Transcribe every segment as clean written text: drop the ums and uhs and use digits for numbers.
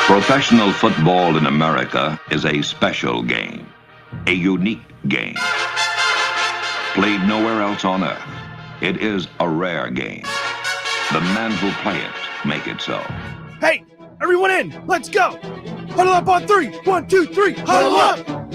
Professional football in America is a special game, a unique game. Played nowhere else on earth, it is a rare game. The men who play it make it so. Hey, everyone in, let's go. Huddle up on three. 1, 2, 3, huddle up. Y'all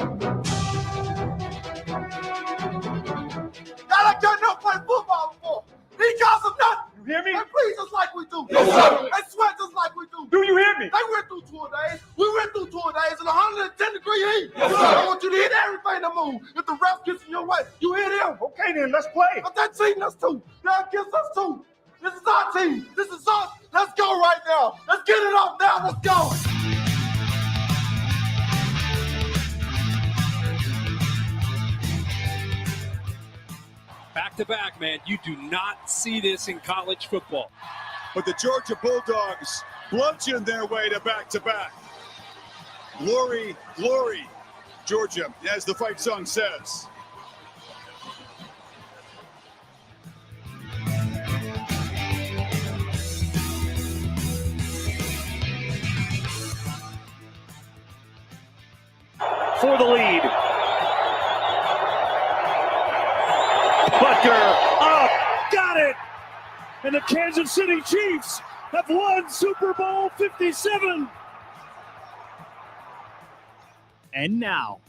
like y'all never played football before. He calls them nothing. You hear me? They breathe just like we do. Yes, sir. They sweat just like we do. Do you hear me? They went through 2 days. We went through 2 days in 110-degree heat. Yes, sir. I want you to hit everything that move. If the ref gets in your way, you hit him. Okay, then let's play. But that team us too. They're against us too. This is our team. This is us. Let's go right now. Let's get it up now. Let's go. Back-to-back, man. You do not see this in college football. But the Georgia Bulldogs bludgeon their way to back-to-back. Glory, glory, Georgia, as the fight song says. For the lead. Butker up, got it. And the Kansas City Chiefs have won Super Bowl 57. And now,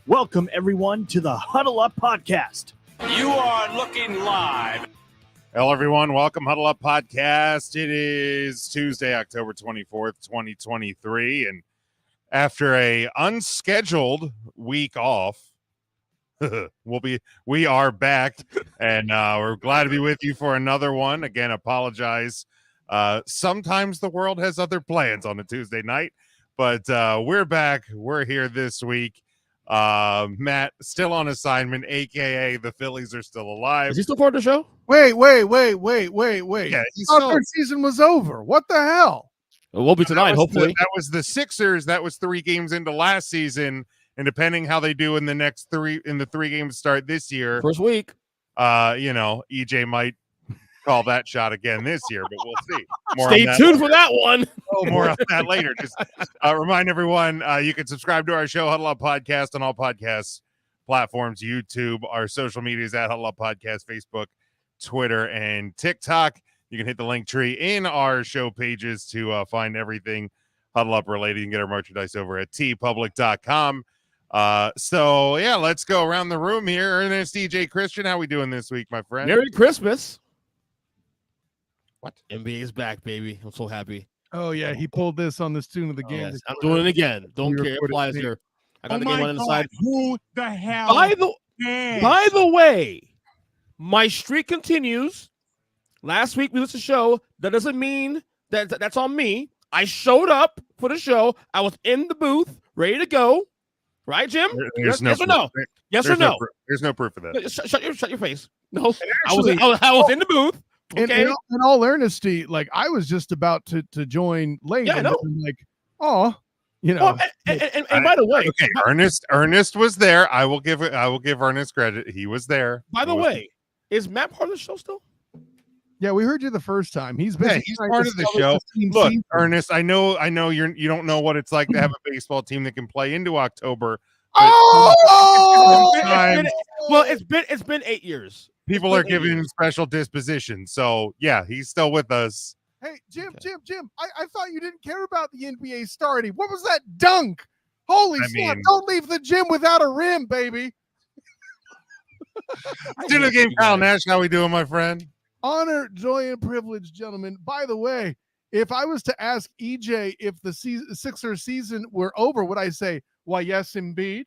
welcome everyone to the Huddle Up Podcast. You are looking live. Hello, everyone. Welcome, Huddle Up Podcast. It is Tuesday, October 24th, 2023. And after a unscheduled week off, we are back, and we're glad to be with you for another one. Again, apologize. Sometimes the world has other plans on a Tuesday night, but we're back. We're here this week. Matt still on assignment, aka the Phillies are still alive. Is he still part of the show? Wait. Yeah, he's I thought still. their season was over. What the hell? It will be tonight, hopefully. That was the Sixers. That was 3 games into last season. And depending how they do in the next 3 games start this year, First week. EJ might call that shot again this year, but we'll see. Stay tuned for that one. More on that later. Just remind everyone, you can subscribe to our show, Huddle Up Podcast, on all podcast platforms, YouTube, our social medias at Huddle Up Podcast, Facebook, Twitter, and TikTok. You can hit the link tree in our show pages to find everything Huddle Up related. You can get our merchandise over at tpublic.com. So yeah, let's go around the room here. Ernest, DJ, Christian, how we doing this week, my friend? Merry Christmas. What? NBA is back, baby. I'm so happy. Oh yeah, he pulled this on the tune of the game. Yes, I'm doing it again. Don't care. It applies here. I got the game on the side. Who the hell? By the way, my streak continues. Last week we listened to the show. That doesn't mean that's on me. I showed up for the show. I was in the booth, ready to go. Right, Jim? Yes or no? Yes or no? There's no proof of that. Shut your face. No, Actually, I was in the booth. Okay. In all earnesty, like I was just about to join late. Yeah, I know. I'm like, oh, Well, and by the way, Okay, Ernest was there. I will give Ernest credit. He was there. By the way, is Matt part of the show still? yeah, we heard you the first time. He's been He's part of the show. Look, Ernest, I know you don't know what it's like to have a baseball team that can play into October. Oh, Well, it's been 8 years. People are giving special dispositions. So yeah, he's still with us. hey, Jim, I thought you didn't care about the NBA starting. What was that dunk? Holy snap! Don't leave the gym without a rim, baby. Dinner game, Kyle Nash. How we doing, my friend? Honor, joy, and privilege, gentlemen. By the way, if I was to ask EJ if the Sixers season were over, would I say, why, yes, Embiid?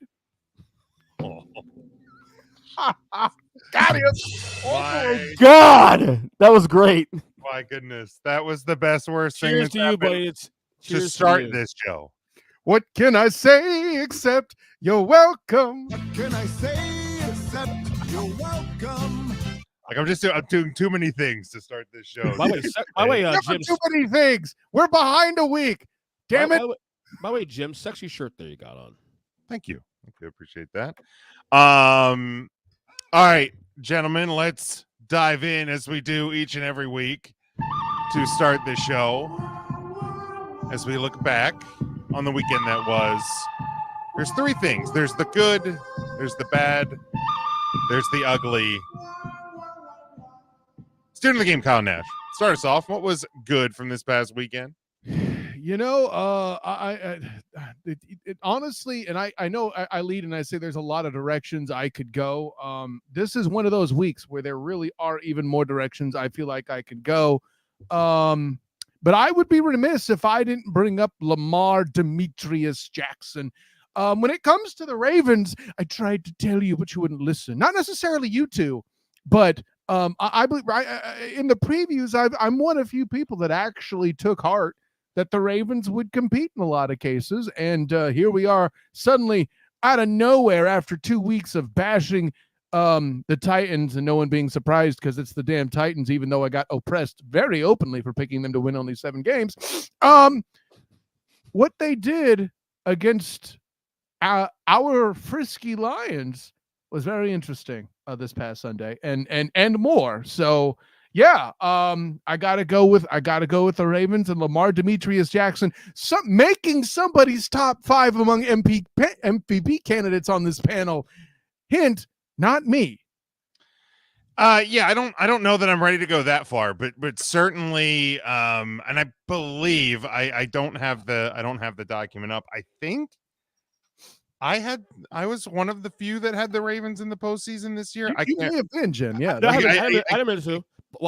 Got him. My, God, that was great. my goodness, that was the best, worst thing Cheers that's to you, happened buddy. It's to cheers start you. this show. What can I say except you're welcome? What can I say except you're welcome? Like I'm doing too many things to start this show. By the way, Never Jim. too many things. We're behind a week. Damn it. By the way, Jim, sexy shirt there you got on. Thank you. I appreciate that. All right, gentlemen, let's dive in as we do each and every week to start the show. as we look back on the weekend that was, there's three things. There's the good, there's the bad, there's the ugly. Student of the game, Kyle Nash. Start us off. What was good from this past weekend? You know, honestly, and I know I lead and I say there's a lot of directions I could go. This is one of those weeks where there really are even more directions I feel like I could go. But I would be remiss if I didn't bring up Lamar Demetrius Jackson. When it comes to the Ravens, I tried to tell you, but you wouldn't listen. Not necessarily you two, but I believe in the previews, I'm one of few people that actually took heart that the Ravens would compete in a lot of cases. And here we are suddenly out of nowhere after 2 weeks of bashing the Titans and no one being surprised because it's the damn Titans, even though I got oppressed very openly for picking them to win only 7 games. What they did against our frisky Lions was very interesting this past Sunday and more. So yeah, I gotta go with the Ravens and Lamar Demetrius Jackson, making somebody's top 5 among MVP candidates on this panel. Hint, not me. Yeah, I don't know that I'm ready to go that far, but certainly, and I believe I don't have the document up. I think I was one of the few that had the Ravens in the postseason this year. You may have been, Jim. Yeah, I didn't mean to.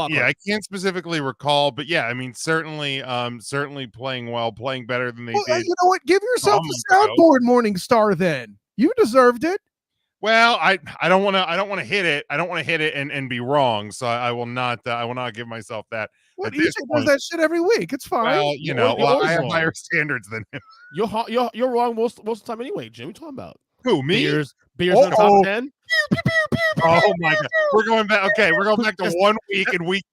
Yeah, I can't specifically recall, but yeah, I mean, certainly playing well, playing better than they did. You know what? Give yourself a soundboard, Morning Star. Then you deserved it. Well, I don't want to hit it. I don't want to hit it and be wrong. So I will not give myself that. Well, EJ does that shit every week. It's fine. Well, I have higher standards than him. You're wrong most of the time anyway, Jim. What are you talking about? Who, me? Beers in the top 10. Oh my God, we're going back. Okay, we're going back to 1 week and week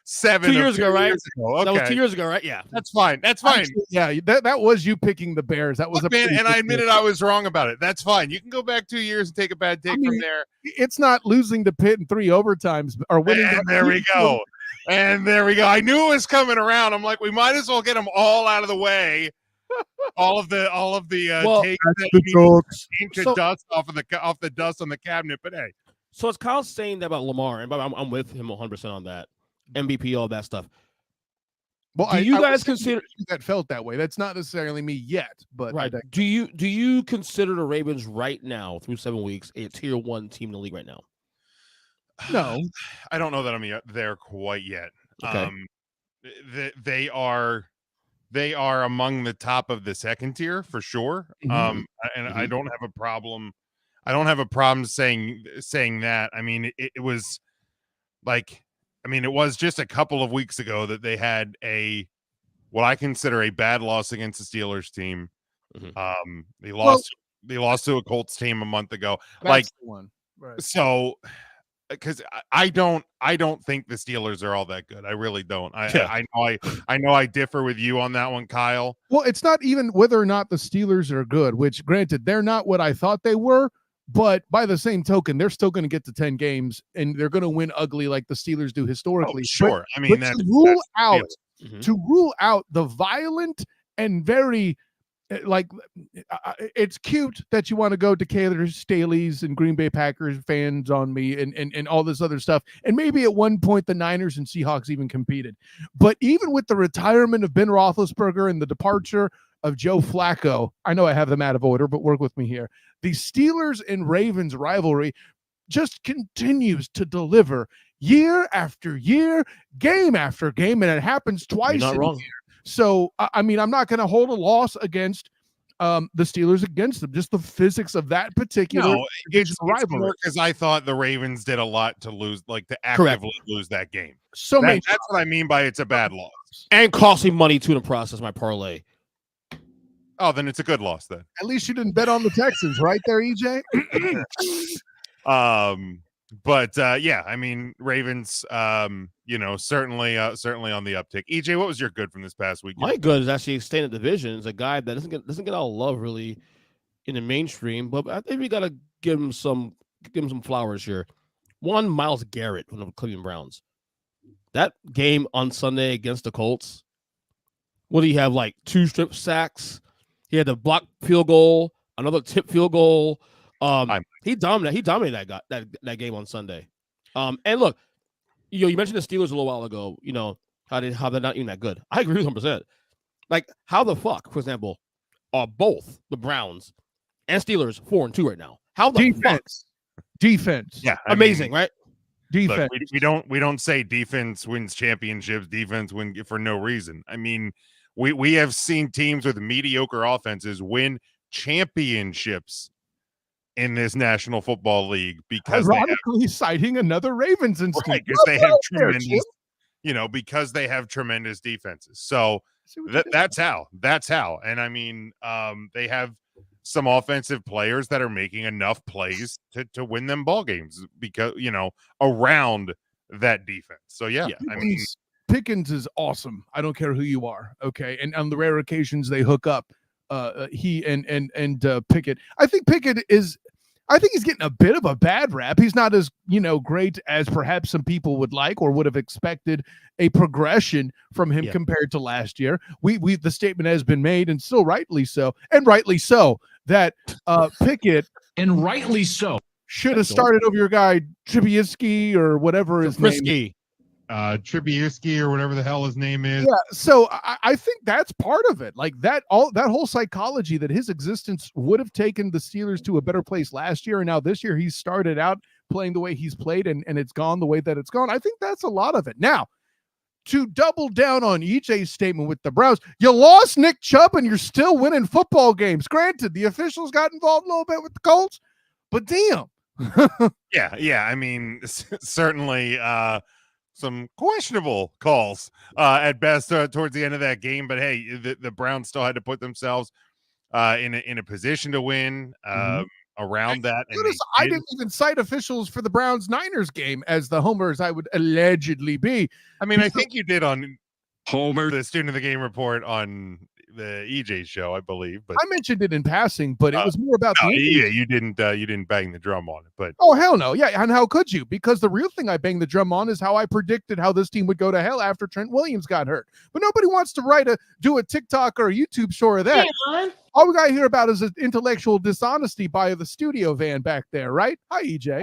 7. 2 years ago, right? Okay. That was 2 years ago, right? Yeah, that's fine. That's fine. Actually, yeah, that was you picking the Bears. That was and I admitted I was wrong about it. That's fine. You can go back 2 years and take a bad take from there. It's not losing to Pitt in 3 overtimes or winning. And there we go. And there we go. I knew it was coming around. I'm like, we might as well get them all out of the way. all of the takes that dust off the dust on the cabinet. But hey, so it's Kyle saying that about Lamar, and I'm with him 100% on that. MVP, all that stuff. Well, do you guys consider that felt that way? That's not necessarily me yet, but right. Do you consider the Ravens right now through 7 weeks a tier 1 team in the league right now? No, I don't know that I'm there quite yet. Okay. They are among the top of the second tier for sure. And I don't have a problem. I don't have a problem saying that. I mean, it was like, it was just a couple of weeks ago that they had what I consider a bad loss against the Steelers team. They lost to a Colts team a month ago. That's the one. Right. So, because I don't think the Steelers are all that good. I really don't. I know I differ with you on that one, Kyle. Well, it's not even whether or not the Steelers are good, which granted, they're not what I thought they were. But by the same token, they're still going to get to 10 games and they're going to win ugly like the Steelers do historically. Sure. To rule out the violent and very it's cute that you want to go to Decatur Staley's and Green Bay Packers fans on me and all this other stuff. And maybe at one point the Niners and Seahawks even competed. But even with the retirement of Ben Roethlisberger and the departure of Joe Flacco, I know I have them out of order, but work with me here. The Steelers and Ravens rivalry just continues to deliver year after year, game after game, and it happens twice in a year. So, I'm not going to hold a loss against the Steelers against them. Just the physics of that particular rivalry. Because I thought the Ravens did a lot to lose, to actively lose that game. So that's what I mean by it's a bad loss. And costing money to the process, my parlay. Oh, then it's a good loss then. At least you didn't bet on the Texans, right there, EJ? But Ravens, certainly on the uptick. EJ, what was your good from this past week? My good is actually staying in the division. Is a guy that doesn't get all love really in the mainstream, but I think we gotta give him some flowers here. One, Myles Garrett from the Cleveland Browns. That game on Sunday against the Colts, What do you have? Like 2 strip sacks. He had the block field goal, another tip field goal. He dominated that game on Sunday. And look, you mentioned the Steelers a little while ago. How they're not even that good. I agree with 100%. Like, how the fuck, for example, are both the Browns and Steelers 4-2 right now? How the defense? Yeah, amazing, right? Defense. Look, we don't say defense wins championships. Defense win for no reason. I mean, we have seen teams with mediocre offenses win championships in this National Football League because citing another Ravens instance. Right, because they have tremendous, because they have tremendous defenses. So that's how. And I mean, they have some offensive players that are making enough plays to win them ball games because, around that defense. So yeah. I mean, Pickens is awesome. I don't care who you are. Okay. And on the rare occasions they hook up, he and Pickett. I think he's getting a bit of a bad rap. He's not as, great as perhaps some people would like or would have expected a progression from him compared to last year. The statement has been made, and still rightly so, that Pickett and rightly so should have started over your guy Trubisky or whatever his name is. Trubisky or whatever the hell his name is. Yeah, so I think that's part of it. Like that whole psychology that his existence would have taken the Steelers to a better place last year, and now this year he's started out playing the way he's played, and it's gone the way that it's gone. I think that's a lot of it. Now, to double down on EJ's statement with the Browns, you lost Nick Chubb and you're still winning football games. Granted, the officials got involved a little bit with the Colts, but damn. Yeah. I mean, certainly some questionable calls at best towards the end of that game, but hey, the Browns still had to put themselves in a position to win around that. And I didn't even cite officials for the Browns-Niners game as the homers I would allegedly be. I mean, I think you did on Homer, the student of the game report on the EJ show, I believe, but I mentioned it in passing, but it was more about you didn't bang the drum on it, but hell no. Yeah, and how could you? Because the real thing I banged the drum on is how I predicted how this team would go to hell after Trent Williams got hurt. But nobody wants to do a TikTok or a YouTube show of that. Yeah. All we got to hear about is an intellectual dishonesty by the studio van back there, right? Hi, EJ.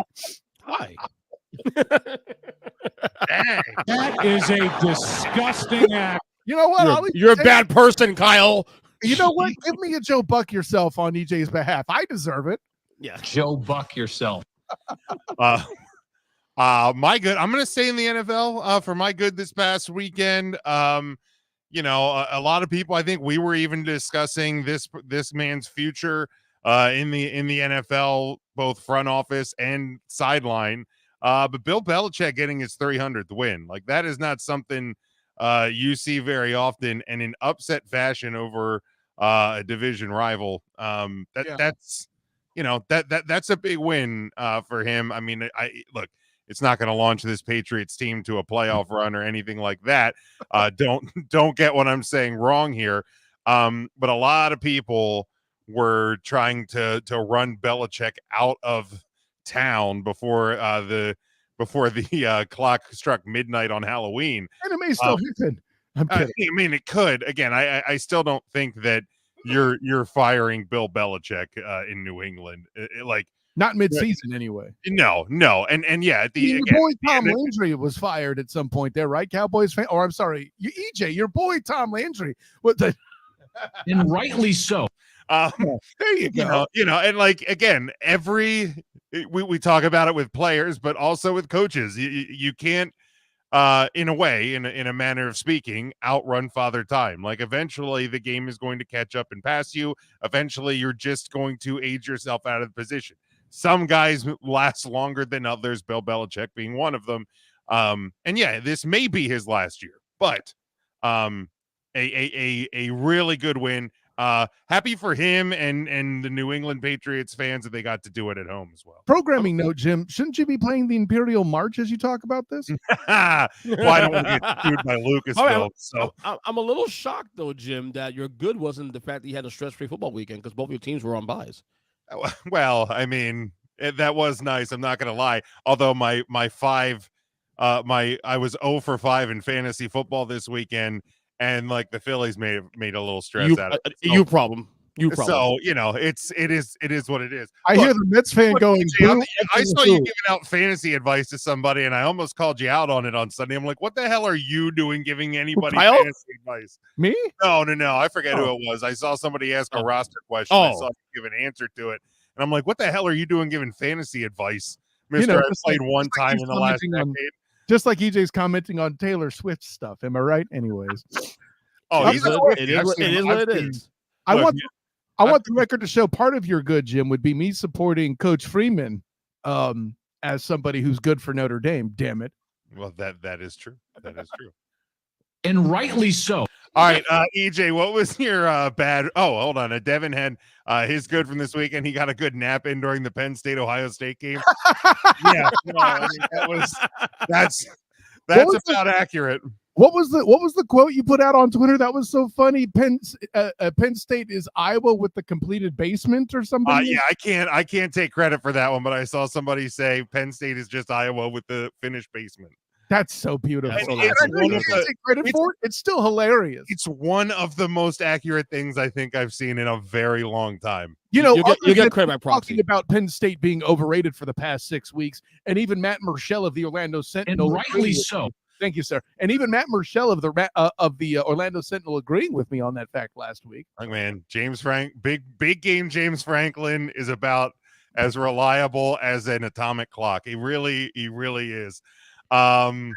Hi. That is a disgusting act. You know what? You're a bad person, Kyle. You know what? Give me a Joe Buck yourself on EJ's behalf. I deserve it. Yeah. Joe Buck yourself. My good. I'm going to stay in the NFL for my good this past weekend. A lot of people, I think we were even discussing this man's future in the NFL, both front office and sideline. But Bill Belichick getting his 300th win, like that is not something you see very often, and in upset fashion over a division rival. That's a big win for him. I mean, look, it's not going to launch this Patriots team to a playoff run or anything like that. Don't get what I'm saying wrong here. But a lot of people were trying to run Belichick out of town before the clock struck midnight on Halloween. And it may still happen. I'm kidding. I mean, it could. Again, I still don't think that you're firing Bill Belichick in New England. Not mid-season anyway. No. And yeah, your boy Tom Landry was fired at some point there, right? Cowboys fan. Or I'm sorry, EJ, your boy Tom Landry. And rightly so. There you go. And again, we talk about it with players, but also with coaches. You can't, in a way, in a manner of speaking, outrun Father Time. Like eventually the game is going to catch up and pass you. Eventually you're just going to age yourself out of the position. Some guys last longer than others, Bill Belichick being one of them. And yeah, this may be his last year, but a really good win. Happy for him and the New England Patriots fans that they got to do it at home as well. Programming note, Jim, shouldn't you be playing the Imperial March as you talk about this? Well, I don't want to get sued by Lucasfilm. So I'm a little shocked though, Jim, that your good wasn't the fact that you had a stress-free football weekend because both your teams were on buys. Well, I mean, that was nice. I'm not going to lie. Although I was 0 for 5 in fantasy football this weekend. and like the Phillies made a little stress You, out of it. you problem. You problem. So it is what it is. I hear the Mets fan going. Jay, "Boo, I saw you boo." giving out fantasy advice to somebody, and I almost called you out on it on Sunday. I'm like, what the hell are you doing giving anybody Kyle? fantasy advice? Me? No. I forget who it was. I saw somebody ask a roster question. I saw you give an answer to it, and I'm like, what the hell are you doing giving fantasy advice, Mister? I played one time in the last decade. Just like EJ's commenting on Taylor Swift stuff. Am I right? Anyways. Oh, it is what it is. I want the record to show part of your good, Jim, would be me supporting Coach Freeman as somebody who's good for Notre Dame. Damn it. Well, that is true. That is true. And rightly so. All right, EJ, what was your bad? Oh, hold on. Devin had his good from this weekend. He got a good nap in during the Penn State Ohio State game. Yeah, that's about accurate. What was the quote you put out on Twitter? That was so funny. Penn State is Iowa with the completed basement or something. Yeah, I can't take credit for that one, but I saw somebody say Penn State is just Iowa with the finished basement. That's so beautiful. It's still hilarious. It's one of the most accurate things I think I've seen in a very long time. You know, you get credit by proxy. Talking about Penn State being overrated for the past 6 weeks, and even Matt Murschel of the Orlando Sentinel, And rightly so. Thank you, sir. And even Matt Murschel of the Orlando Sentinel agreeing with me on that fact last week. Oh, man, big game James Franklin is about as reliable as an atomic clock. He really is. And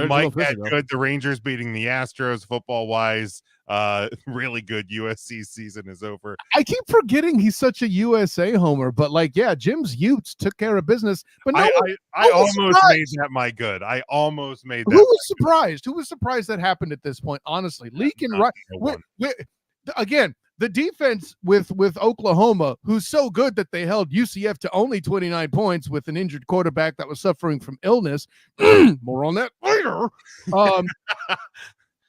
Mike had good. The Rangers beating the Astros football wise. Really good. USC season is over. I keep forgetting he's such a USA homer, but Jim's Utes took care of business. But I almost made that my good. I almost made that. Who was surprised? Who was surprised that happened at this point? Honestly, Leak and right again. The defense with Oklahoma, who's so good that they held UCF to only 29 points with an injured quarterback that was suffering from illness. More on that later.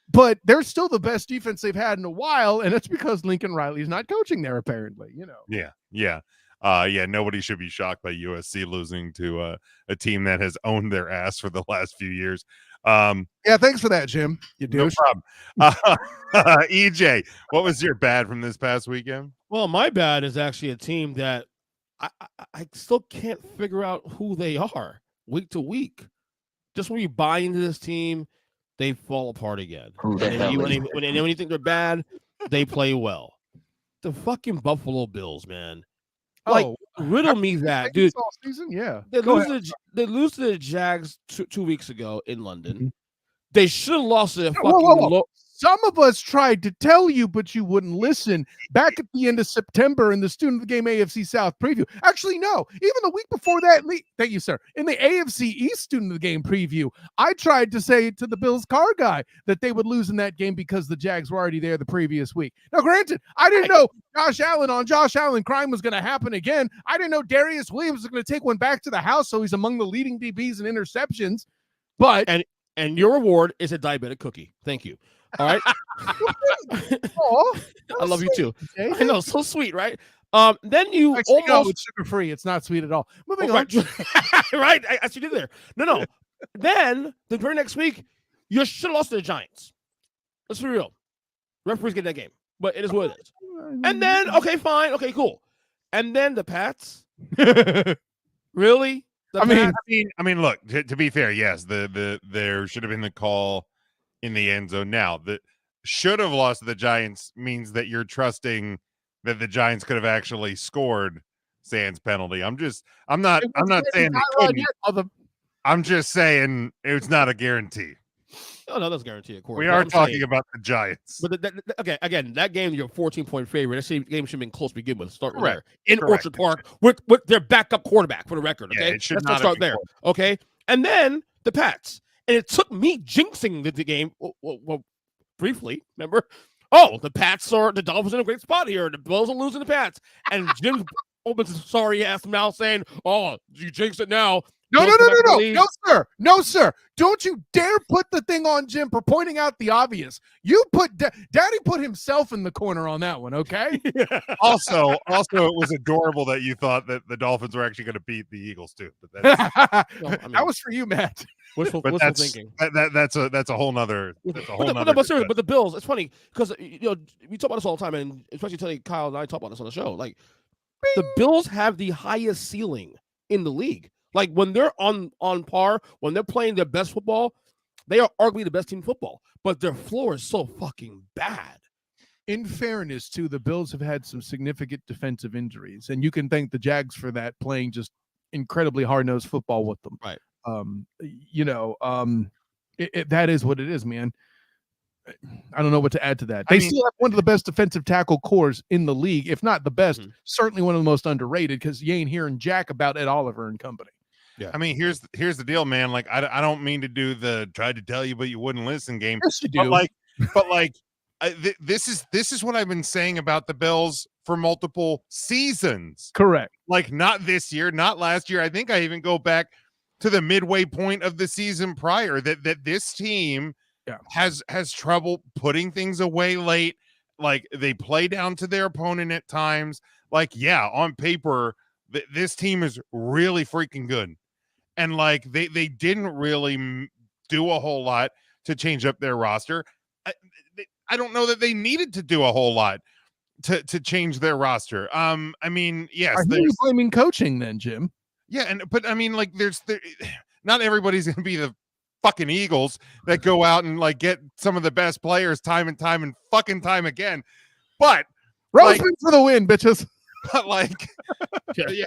But they're still the best defense they've had in a while, and it's because Lincoln Riley's not coaching there, apparently. Yeah. Nobody should be shocked by USC losing to a team that has owned their ass for the last few years. Thanks for that, Jim. You douche. No problem. EJ, what was your bad from this past weekend? Well, my bad is actually a team that I still can't figure out who they are week to week. Just when you buy into this team, they fall apart again. When you think they're bad, they play well. The fucking Buffalo Bills, man. Riddle me that, dude. All season? Yeah. They lose to the Jags 2 weeks ago in London. Mm-hmm. They should have lost to Some of us tried to tell you, but you wouldn't listen. Back at the end of September in the Student of the Game AFC South preview. Actually, no. Even the week before that, thank you, sir. In the AFC East Student of the Game preview, I tried to say to the Bills car guy that they would lose in that game because the Jags were already there the previous week. Now, granted, I didn't know Josh Allen crime was going to happen again. I didn't know Darius Williams was going to take one back to the house, so he's among the leading DBs in interceptions. But and your reward is a diabetic cookie. Thank you. All right. I love you too. Okay. I know, so sweet, right? Then you it's sugar free. It's not sweet at all. Moving on. Right. I actually did there. No. Then the very next week, you should have lost to the Giants. Let's be real. Referees get that game, but it is what it is. And then, okay, fine. Okay, cool. And then the Pats. Really? I mean, look, to be fair, yes, there should have been the call in the end zone. Now, the should have lost to the Giants means that you're trusting that the Giants could have actually scored sans penalty. I'm not saying they couldn't. I'm just saying it's not a guarantee. Oh, no, that's guaranteed, of course. We are talking about the Giants. But okay, again, that game, you're a 14-point favorite. That game should have been close to begin with. Start Correct. there. In Orchard Park with their backup quarterback, for the record, okay? Yeah, it should Let's start there, okay? And then the Pats. And it took me jinxing the game, well, briefly, remember? Oh, the Dolphins in a great spot here. The Bills are losing the Pats. And Jim opens his sorry-ass mouth saying, oh, you jinxed it now. No, Bills come back to the no, league. no, sir. No, sir. Don't you dare put the thing on Jim for pointing out the obvious. You put Daddy put himself in the corner on that one, okay? Also, it was adorable that you thought that the Dolphins were actually going to beat the Eagles too. But that's, No, I mean, that was for you, Matt. wishful that's thinking. that's a whole nother. That's a whole But, nother. but seriously, discussion. but the Bills, it's funny because we talk about this all the time, and especially telling Kyle and I talk about this on the show. Like the Bills have the highest ceiling in the league. Like when they're on par, when they're playing their best football, they are arguably the best team in football. But their floor is so fucking bad. In fairness, too, the Bills have had some significant defensive injuries, and you can thank the Jags for that, playing just incredibly hard-nosed football with them. Right. That is what it is, man. I don't know what to add to that. I They mean- still have one of the best defensive tackle cores in the league, if not the best. Mhm. Certainly one of the most underrated, because you ain't hearing jack about Ed Oliver and company. I mean, here's the deal, man. Like, I don't mean to do the tried to tell you but you wouldn't listen game. Yes, you But like, this is what I've been saying about the Bills for multiple seasons. Correct. Like, not this year, not last year. I think I even go back to the midway point of the season prior that this team has trouble putting things away late. Like, they play down to their opponent at times. Like, yeah, on paper, this team is really freaking good. And like, they didn't really do a whole lot to change up their roster. I don't know that they needed to do a whole lot to change their roster. I mean, yes, Are you blaming coaching then, Jim? yeah, but I mean, like, not everybody's gonna be the fucking Eagles that go out and like get some of the best players time and fucking time again. But Roseman for the win, bitches. but like, yeah,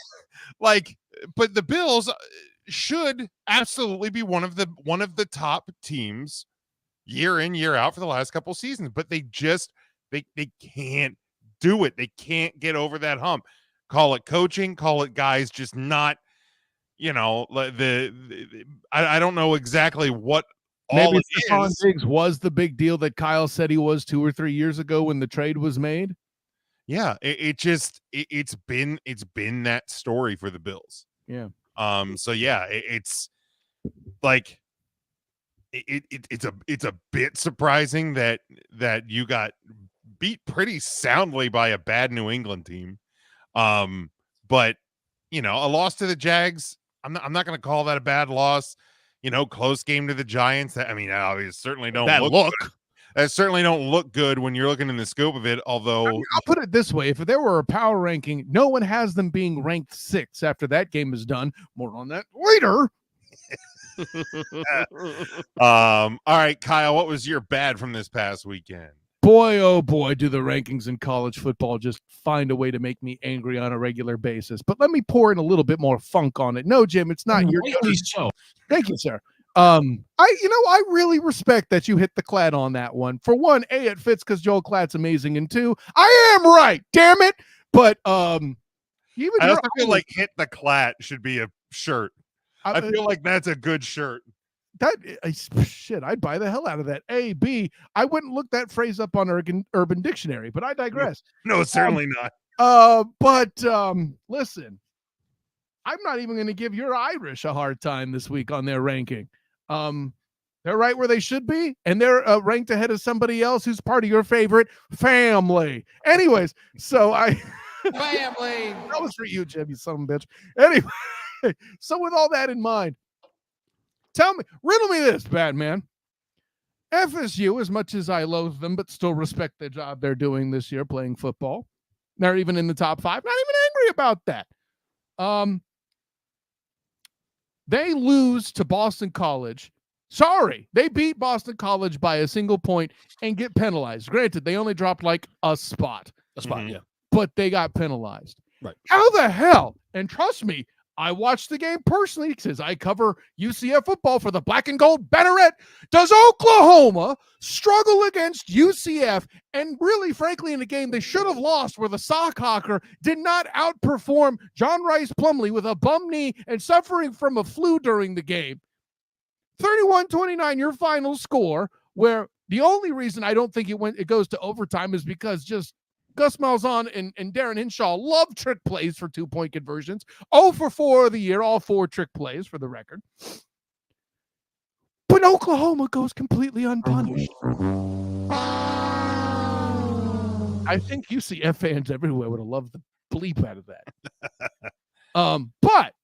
like, but the Bills should absolutely be one of the top teams year in, year out for the last couple seasons, but they can't do it. They can't get over that hump. Call it coaching, call it guys just not, I don't know exactly what all Maybe it Stephon is. Diggs was the big deal that Kyle said he was 2 or 3 years ago when the trade was made. Yeah, it's been that story for the Bills. Yeah. So yeah, it's like it's a bit surprising that you got beat pretty soundly by a bad New England team. But a loss to the Jags, I'm not going to call that a bad loss. Close game to the Giants. I mean, obviously certainly don't look good. That certainly don't look good when you're looking in the scope of it. Although I'll put it this way: if there were a power ranking, no one has them being ranked 6 after that game is done. More on that later. all right, Kyle, what was your bad from this past weekend? Boy, oh boy, do the rankings in college football just find a way to make me angry on a regular basis. But let me pour in a little bit more funk on it. No, Jim, it's not your. So Thank you, sir. I really respect that you hit the Clad on that one. For one, A, it fits because Joel Clad's amazing, and 2, I am right, damn it. But even I your also feel own- like hit the clat should be a shirt. I feel like that's a good shirt. shit, I'd buy the hell out of that. A, B, I wouldn't look that phrase up on Urban Dictionary, but I digress. No, certainly not. Listen, I'm not even going to give your Irish a hard time this week on their ranking. They're right where they should be, and they're ranked ahead of somebody else who's part of your favorite family. Anyways, so family. that was for you, Jim, you son of a bitch. Anyway, so with all that in mind, riddle me this, Batman. FSU, as much as I loathe them, but still respect the job they're doing this year playing football. They're even in the top 5. Not even angry about that. They lose to Boston College. Sorry, they beat Boston College by a single point and get penalized. Granted, they only dropped like a spot. Yeah. But they got penalized. Right. How the hell? And trust me, I watched the game personally because I cover UCF football for the Black and Gold Banneret. Does Oklahoma struggle against UCF? And really, frankly, in a game they should have lost where the Sockhocker did not outperform John Rice Plumlee with a bum knee and suffering from a flu during the game. 31-29, your final score, where the only reason I don't think it goes to overtime is because just Gus Malzahn and Darren Hinshaw love trick plays for 2-point conversions. 0 for 4 of the year, all 4 trick plays for the record. But Oklahoma goes completely unpunished. I think UCF fans everywhere would have loved the bleep out of that. But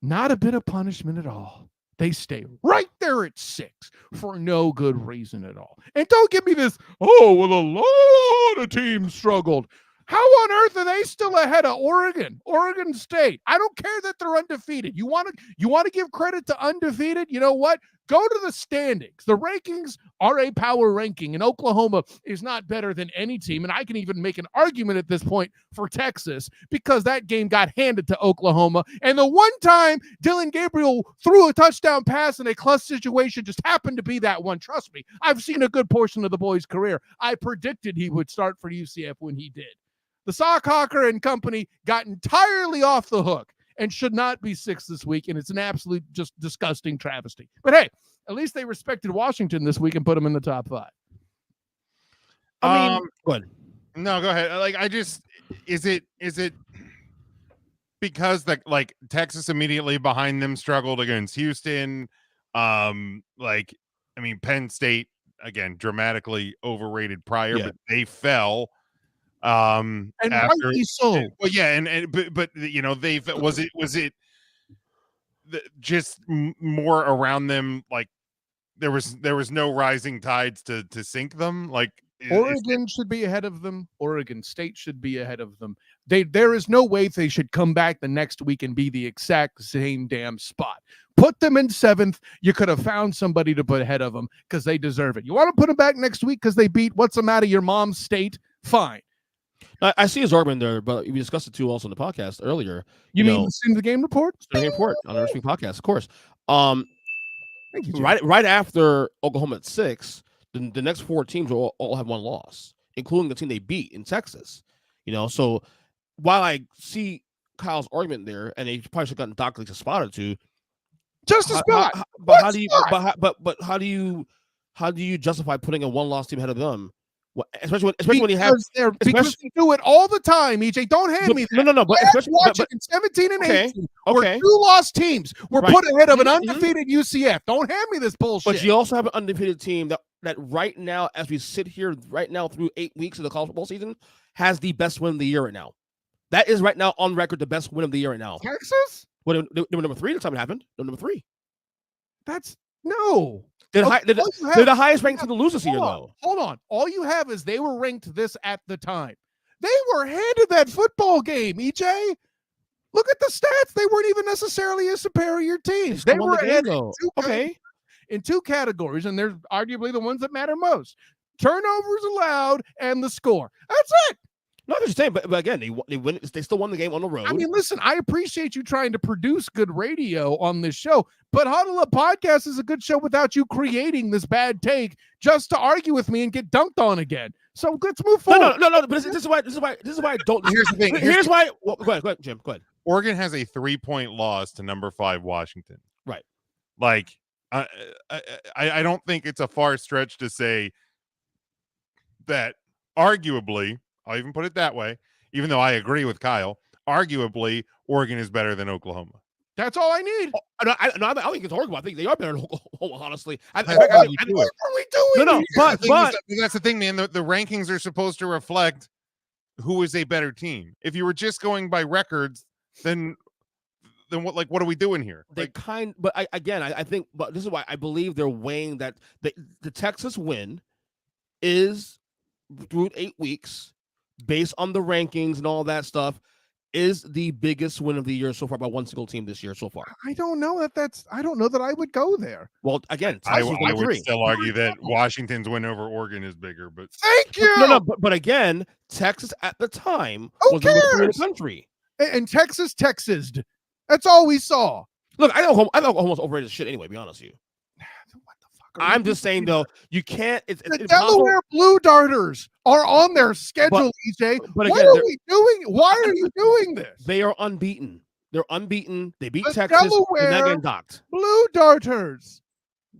not a bit of punishment at all. They stay right there at 6 for no good reason at all. And don't give me this, oh, well, a lot of teams struggled. How on earth are they still ahead of Oregon State? I don't care that they're undefeated. You want to give credit to undefeated? You know what? Go to the standings. The rankings are a power ranking, and Oklahoma is not better than any team. And I can even make an argument at this point for Texas because that game got handed to Oklahoma. And the one time Dylan Gabriel threw a touchdown pass in a clutch situation just happened to be that one. Trust me, I've seen a good portion of the boy's career. I predicted he would start for UCF when he did. The Sockhocker and company got entirely off the hook and should not be 6 this week, and it's an absolute just disgusting travesty. But hey, at least they respected Washington this week and put them in the top 5. I mean, go ahead. No, go ahead. Like, is it because Texas immediately behind them struggled against Houston? Penn State again dramatically overrated prior, but they fell. And after, rightly so. Well, yeah, but you know, was it just more around them? Like there was no rising tides to sink them. Like Oregon should be ahead of them. Oregon State should be ahead of them. There is no way they should come back the next week and be the exact same damn spot. Put them in 7th. You could have found somebody to put ahead of them because they deserve it. You want to put them back next week because they beat what's the matter your mom's state? Fine. I see his argument there, but we discussed it too also in the podcast earlier. You mean in the game report? The game report on the Wrestling Podcast, of course. Thank you, Jim. Right after Oklahoma at 6, the next 4 teams will all have 1 loss, including the team they beat in Texas. You know, so while I see Kyle's argument there, and they probably should have gotten Doc Leaks a spot or 2. Just a spot. But how do you justify putting a 1-loss team ahead of them? Especially when you have because they do it all the time. EJ, don't hand me that. No. But in 17 and 18, okay. 2-loss teams were put ahead of an undefeated UCF. Don't hand me this bullshit. But you also have an undefeated team that right now, as we sit here right now through 8 weeks of the college football season, has the best win of the year right now. That is right now on record the best win of the year right now. Texas? Well, they were number 3 the time it happened. They're number 3. That's no. They're the highest ranked team to lose this year, though. Hold on. All you have is they were ranked this at the time. They were handed that football game, EJ. Look at the stats. They weren't even necessarily a superior team. They were ahead in 2 categories, and they're arguably the ones that matter most. Turnovers allowed and the score. That's it. No, I'm just saying, but again, they still won the game on the road. I mean, listen, I appreciate you trying to produce good radio on this show, but Huddle Up Podcast is a good show without you creating this bad take just to argue with me and get dunked on again. So let's move forward. No. But this is why I don't. Here's the thing. Here's why. Well, go ahead, Jim. Go ahead. Oregon has a 3-point loss to number 5 Washington. Right. Like, I don't think it's a far stretch to say that arguably, I'll even put it that way, even though I agree with Kyle, arguably Oregon is better than Oklahoma. That's all I need. I don't think it's horrible. I think they are better than Oklahoma, honestly. What are we doing? No, but that's the thing, man. The rankings are supposed to reflect who is a better team. If you were just going by records, then what are we doing here? I think, but this is why I believe they're weighing that the Texas win is through 8 weeks, based on the rankings and all that stuff, is the biggest win of the year so far by one single team this year so far. I don't know that I would go there. Well, again, I would still argue that Washington's win over Oregon is bigger, but thank you. No, but again, Texas at the time was number 3 in the country. And Texas'd. That's all we saw. Look, I know Oklahoma's overrated shit anyway, to be honest with you. I'm just saying, though, you can't. The Delaware Blue Darters are on their schedule, EJ. But what again, are we doing? Why are you doing this? They are unbeaten. They're unbeaten. They beat the Texas. Delaware they're not getting docked. Blue Darters.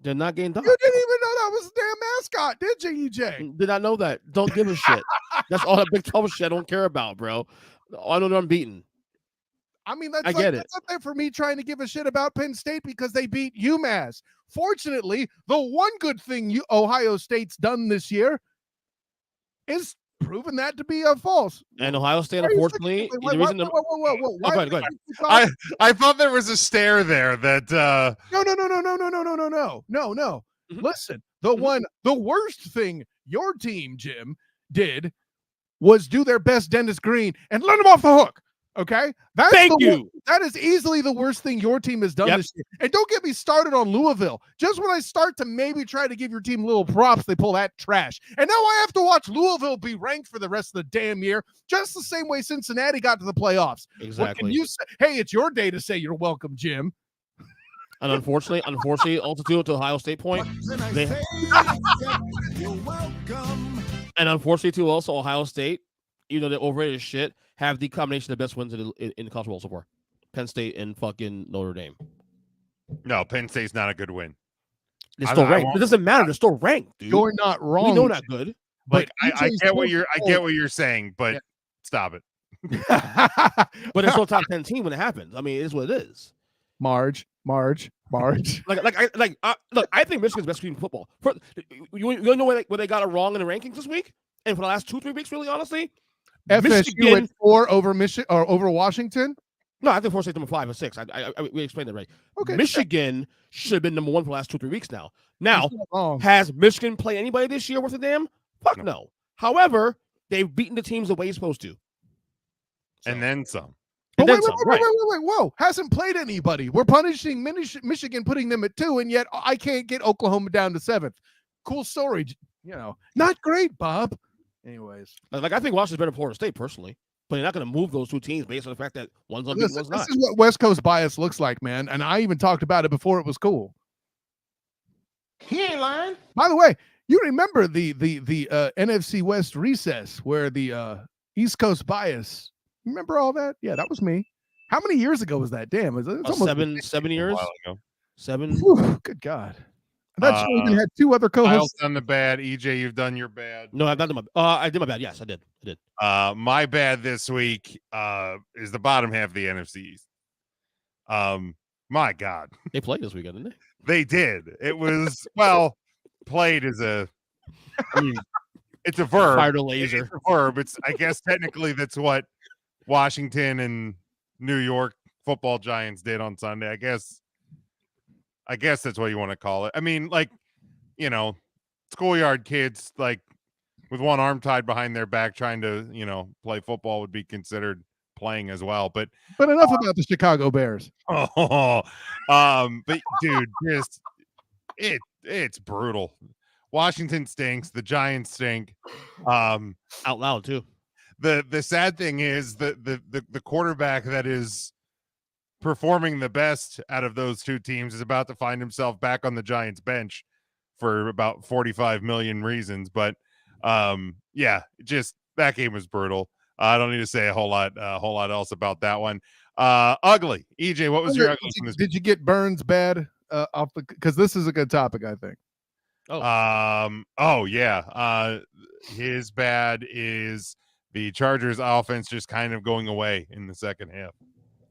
They're not getting docked. You didn't even know that was a damn mascot, did you, EJ? Did not know that. Don't give a shit. That's all that Big 12 shit I don't care about, bro. I know they're unbeaten. I mean, that's I get it. That's up there for me trying to give a shit about Penn State because they beat UMass. Fortunately, the one good thing Ohio State's done this year is proven that to be false. And Ohio State, Why are you unfortunately, saying- the reason. whoa. Oh, go ahead, go ahead. I thought there was a stare there that No. Mhm. Listen, the worst thing your team, Jim, did was do their best Dennis Green and let him off the hook. Okay, Thank you. That is easily the worst thing your team has done Yep. this year. And don't get me started on Louisville. Just when I start to maybe try to give your team little props, they pull that trash. And now I have to watch Louisville be ranked for the rest of the damn year, just the same way Cincinnati got to the playoffs. What can Exactly. you say? Hey, it's your day to say you're welcome, Jim. And unfortunately, also to Ohio State point, they, and unfortunately too, also Ohio State, even though they're overrated as shit, have the combination of the best wins in the college football so far. Penn State and fucking Notre Dame. no, Penn State's not a good win. They're still I ranked. won't- It doesn't matter. They're still ranked, dude. You're not wrong. We know not good. Like But I EJ's get what still you're saying, but Yeah. stop it. But it's still a top 10 team when it happens. I mean, it is what it is. Marge. Look, I think Michigan's best team in football. You know where they got it wrong in the rankings this week, and for the last 2-3 weeks, really honestly, FSU at 4 over Michigan or over Washington. No, I think Florida State number 5 or 6. We explained that right. Okay, Michigan should have been number 1 for the last 2-3 weeks now. Now, You're not wrong. has Michigan played anybody this year worth a damn? Fuck no. However, they've beaten the teams the way you're supposed to. And then some. And But then some, right. wait, whoa! Hasn't played anybody. We're punishing Michigan, putting them at 2, and yet I can't get Oklahoma down to 7th. Cool story, not great, Bob. Anyways, Like, I think Washington's better than Florida State, personally. But you're not going to move those two teams based on the fact that one's unbeaten, this one's not. is what West Coast bias looks like, man. And I even talked about it before it was cool. He ain't lying. By the way, you remember the NFC West recess where the East Coast bias. Remember all that? Yeah, that was me. How many years ago was that? Damn, it's almost 7 years? A while ago. 7. Whew, good God. I thought you even had 2 other Kyle's co-hosts. done the bad. EJ, you've done your bad. No, I've not done my. I did my bad. Yes, I did. My bad this week is the bottom half of the NFC East. My God, They played this weekend, didn't they? they did. It was played as I mean, it's a verb. Fired a laser. It's a verb. It's I guess technically that's what Washington and New York football giants did on Sunday. I guess that's what you want to call it. I mean, schoolyard kids like with one arm tied behind their back trying to, play football would be considered playing as well. But Enough about the Chicago Bears. but dude, just it's brutal. Washington stinks. The Giants stink. Out loud, too. The sad thing is the quarterback that is performing the best out of those two teams is about to find himself back on the Giants bench for about 45 million reasons. But just that game was brutal. I don't need to say a whole lot else about that one. Ugly. EJ, what was your ugly from this? Did you get Burns bad off the? Because this is a good topic, I think. His bad is the Chargers offense just kind of going away in the second half.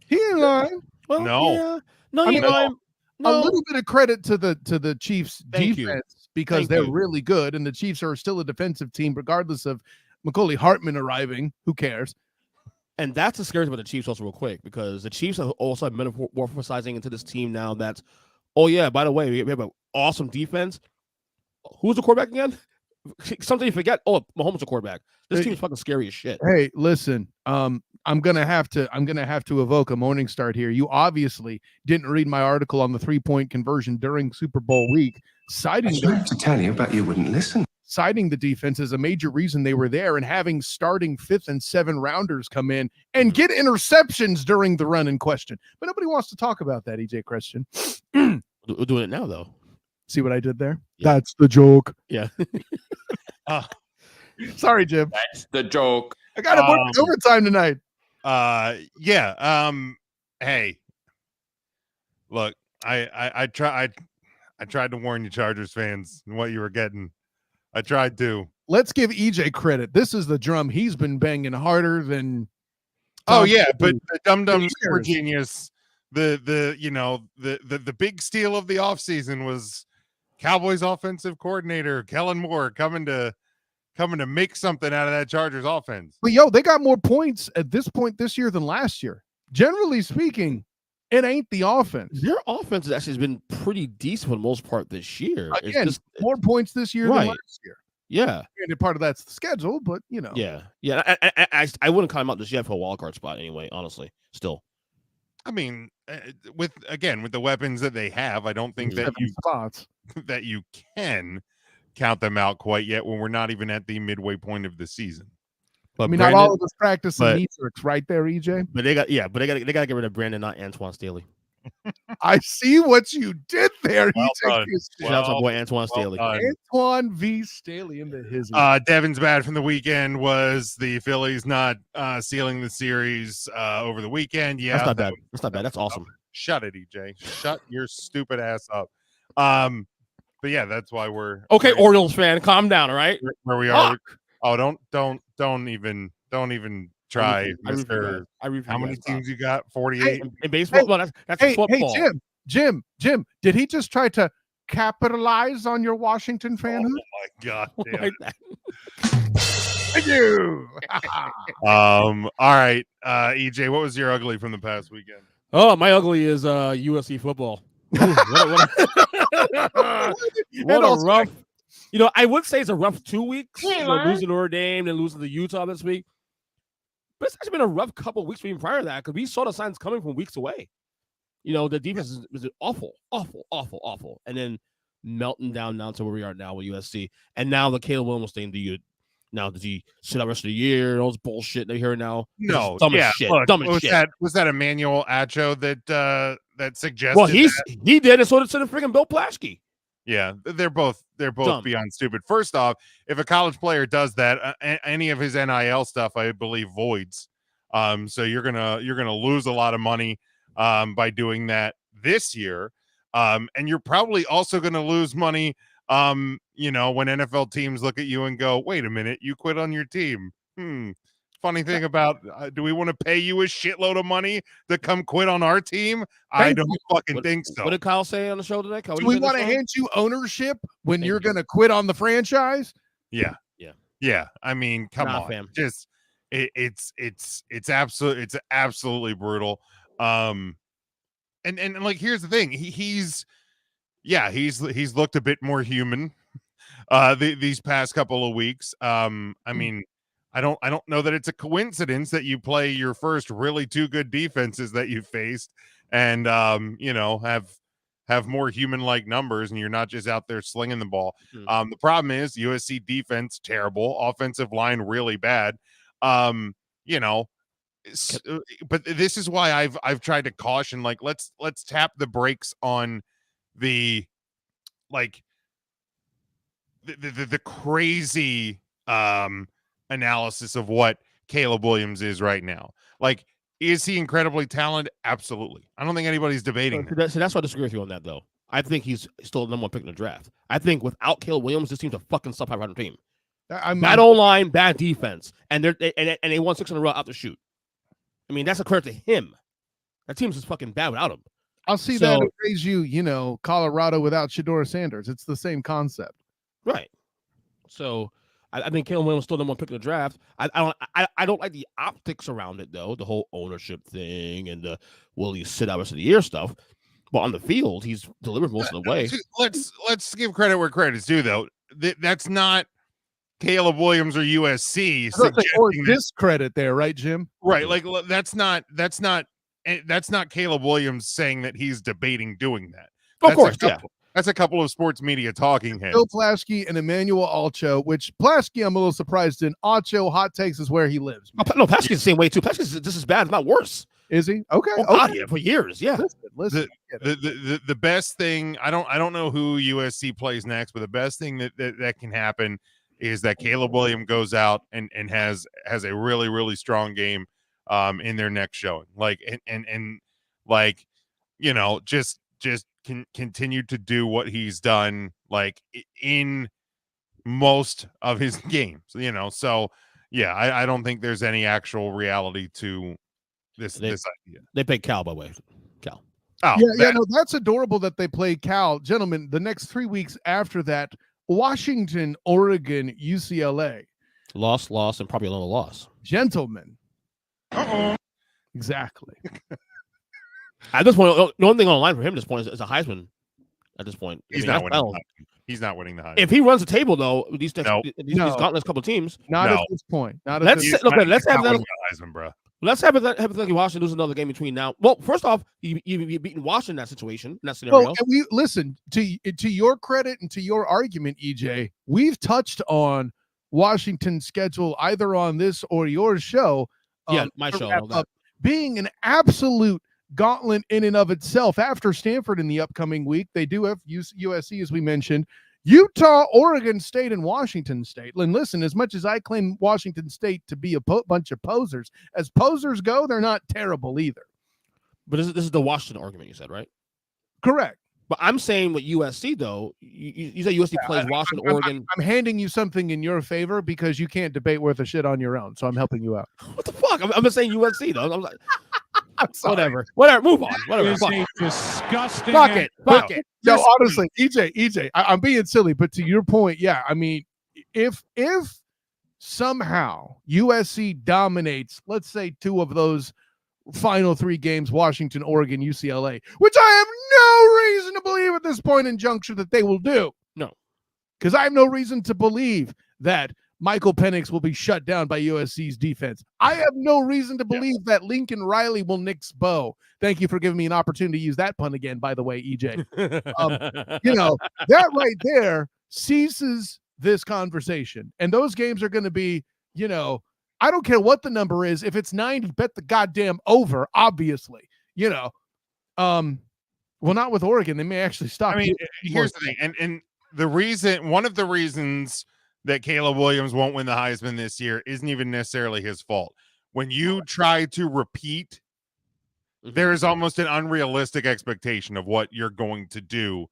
He ain't lying. Well, No. yeah. No, I you mean, know, A little bit of credit to the Chiefs Thank you. defense because Thank they're you. really good, and the Chiefs are still a defensive team, regardless of Macaulay Hartman arriving. Who cares? And that's the scary thing about the Chiefs also real quick, because the Chiefs are also metamorphosizing into this team now that's, oh yeah, by the way, we have an awesome defense. Who's the quarterback again? Something you forget. Oh, Mahomes the quarterback. This team's fucking scary as shit. Hey, listen, I'm gonna have to evoke a morning start here. You obviously didn't read my article on the 3-point conversion during Super Bowl week, citing to tell you, but you wouldn't listen. Citing the defense as a major reason they were there, and having starting 5th and 7th rounders come in and get interceptions during the run in question. But nobody wants to talk about that, EJ Christian. We're doing it now, though. See what I did there? Yeah. That's the joke. Yeah. Sorry, Jim. That's the joke. I got to work overtime tonight. Hey, look, I tried to warn you, Chargers fans, what you were getting. I tried to. Let's give EJ credit. This is the drum he's been banging harder than. Oh Tom yeah, Brady but the Dum Dum for Super years. Genius, the big steal of the offseason was Cowboys offensive coordinator Kellen Moore coming to make something out of that Chargers offense. But yo, they got more points at this point this year than last year. Generally speaking, it ain't the offense. Their offense has actually been pretty decent for the most part this year. It's Again, just- more points this year Right. than last year. yeah, Granted, part of that's the schedule, but yeah. I wouldn't count him out just yet for a wild card spot anyway. Honestly, still. I mean, with the weapons that they have, I don't think that 7 spots. you can count them out quite yet when we're not even at the midway point of the season. But I mean, not all of us practicing but- knee tricks right there, EJ. But they got to get rid of Brandon, not Antoine Staley. I see what you did there. Well EJ done. Houston. Shout out to my boy Antoine Staley. Antoine V. Staley into his. Devin's bad from the weekend was the Phillies not sealing the series over the weekend. Yeah, That's not bad. That's not bad. That's awesome. Shut it, EJ. Shut your stupid ass up. But yeah, that's why we're Okay, we're Orioles fan, calm down. All right. where we are. Oh, don't even try, Mister. How many teams you got? 48. In baseball? Well, that's Hey, football. Jim, did he just try to capitalize on your Washington fanhood? Oh my god. Damn Like it. that. Thank you. All right. EJ, what was your ugly from the past weekend? Oh, my ugly is USC football. Ooh, what a rough. I would say it's a rough 2 weeks. Losing to Notre Dame and losing to Utah this week. But it's actually been a rough couple of weeks even prior to that because we saw the signs coming from weeks away. The defense was awful, and then melting down to where we are now with USC. And now the Caleb Williams thing. Does he sit out the rest of the year? Those bullshit they hear now. No, dumb yeah, as shit. look, Dumb as shit. Was that Emmanuel Acho that suggested? Well, he did, and so did freaking Bill Plaschke. Yeah, they're both Dumb. beyond stupid. First off, if a college player does that, any of his NIL stuff, I believe, voids. So you're gonna lose a lot of money by doing that this year, and you're probably also gonna lose money. When NFL teams look at you and go, "Wait a minute, you quit on your team." Funny thing about, do we want to pay you a shitload of money to come quit on our team? I don't fucking think so. What did Kyle say on the show today? Kyle, Do we want to hand you ownership when you're going to quit on the franchise? Yeah. I mean, come on, fam. just it's absolutely brutal. And like, here's the thing, he's looked a bit more human these past couple of weeks. I mean, I don't know that it's a coincidence that you play your first really two good defenses that you faced and have more human-like numbers, and you're not just out there slinging the ball. The problem is USC defense terrible, offensive line really bad. But this is why I've tried to caution, like, let's tap the brakes on the crazy analysis of what Caleb Williams is right now. Like, is he incredibly talented? Absolutely. I don't think anybody's debating that. So that's why I disagree with you on that, though. I think he's still the number one pick in the draft. I think without Caleb Williams, this team's a fucking sub-500 team. Bad O-line, bad defense, and they won 6 in a row out the shoot. I mean, that's a credit to him. That team's just fucking bad without him. I'll see that and raise you, Colorado without Shedeur Sanders. It's the same concept. Right. So I think Caleb Williams still number one pick in the draft. I don't like the optics around it, though, the whole ownership thing and the will he sit out the rest of the year stuff. But on the field, he's delivered most of the way. Let's give credit where credit's due, though. That's not Caleb Williams or USC Or discredit there, right, Jim? Right. Like, that's not Caleb Williams saying that he's debating doing that. Of course, yeah. That's a couple of sports media talking heads. Bill Plaschke and Emmanuel Acho, which Plaschke I'm a little surprised in. Acho, hot takes is where he lives. No, Plaschke's the same way too. Plaschke's just as bad, if not worse. Is he? Okay. Yeah, for years, yeah. Listen. The best thing, I don't know who USC plays next, but the best thing that can happen is that Caleb Williams goes out and has a really, really strong game in their next showing. Like, and like, just continue to do what he's done, like, in most of his games, so yeah, I don't think there's any actual reality to this idea. They played Cal, by the way. Cal. Oh, no, that's adorable that they play Cal. Gentlemen, the next 3 weeks after that, Washington, Oregon, UCLA. Loss, and probably another loss. Gentlemen. Exactly. At this point, the only thing on the line for him at this point is a Heisman. At this point, he's not winning. He's not winning the Heisman. If he runs the table, though, these gauntlet couple teams, not at this point. Let's have that. Heisman, bro. Let's have that hypothetically Washington lose another game between now. Well, first off, you beaten Washington in that situation, in that scenario. Well, we listen to your credit and to your argument, EJ. We've touched on Washington's schedule either on this or your show. My show. Being an absolute gauntlet in and of itself. After Stanford in the upcoming week, they do have USC, as we mentioned, Utah, Oregon State, and Washington State. And listen, as much as I claim Washington State to be a bunch of posers, as posers go, they're not terrible either. But this is the Washington argument you said, right? Correct. But I'm saying with USC, though, you said USC plays Washington, Oregon. I'm handing you something in your favor because you can't debate worth a shit on your own. So I'm helping you out. What the fuck? I'm just saying USC, though. I'm like, whatever. Move on. Whatever. Is a disgusting. Fuck it. No, honestly, EJ, I'm being silly, but to your point, yeah. I mean, if somehow USC dominates, let's say 2 of those final 3 games, Washington, Oregon, UCLA, which I have no reason to believe at this point in juncture that they will do. No. Because I have no reason to believe that Michael Penix will be shut down by USC's defense. I have no reason to believe that Lincoln Riley will nix Bo. Thank you for giving me an opportunity to use that pun again, by the way, EJ. That right there ceases this conversation. And those games are going to be, I don't care what the number is. If it's 90, bet the goddamn over, obviously. Well, not with Oregon. They may actually stop. I mean, here's the thing. And one of the reasons that Caleb Williams won't win the Heisman this year isn't even necessarily his fault. When you try to repeat, there is almost an unrealistic expectation of what you're going to do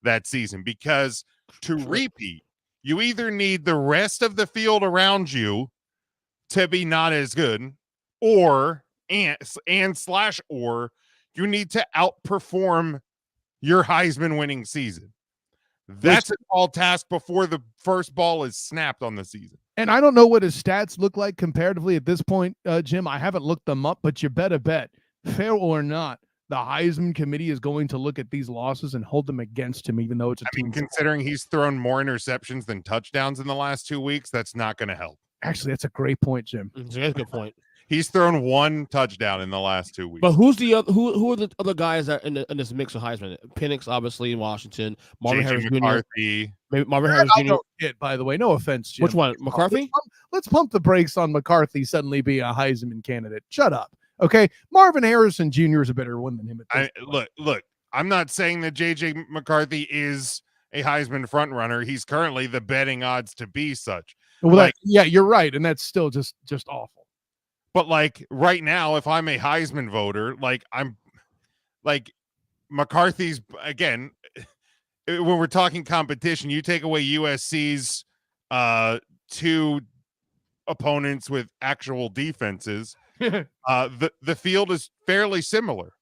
that season, because to repeat, you either need the rest of the field around you to be not as good, or you need to outperform your Heisman winning season. That's a tall task before the first ball is snapped on the season. And I don't know what his stats look like comparatively at this point, Jim. I haven't looked them up, but you better bet, fair or not, the Heisman committee is going to look at these losses and hold them against him, even though it's a team. Considering he's thrown more interceptions than touchdowns in the last 2 weeks, that's not going to help. Actually, that's a great point, Jim. It's a good point. He's thrown 1 touchdown in the last 2 weeks. But who's the other? Who are the other guys that in this mix of Heisman? Penix, obviously, in Washington. Marvin Harris McCarthy. Maybe Marvin Harris Jr. By the way, no offense, Jim. Which one? McCarthy? Let's pump the brakes on McCarthy suddenly being a Heisman candidate. Shut up. Okay, Marvin Harrison Jr. is a better one than him. Look. I'm not saying that JJ McCarthy is a Heisman front runner. He's currently the betting odds to be such. Well, you're right, and that's still just awful. But right now, if I'm a Heisman voter, I'm McCarthy's, again, when we're talking competition, you take away USC's 2 opponents with actual defenses, the field is fairly similar.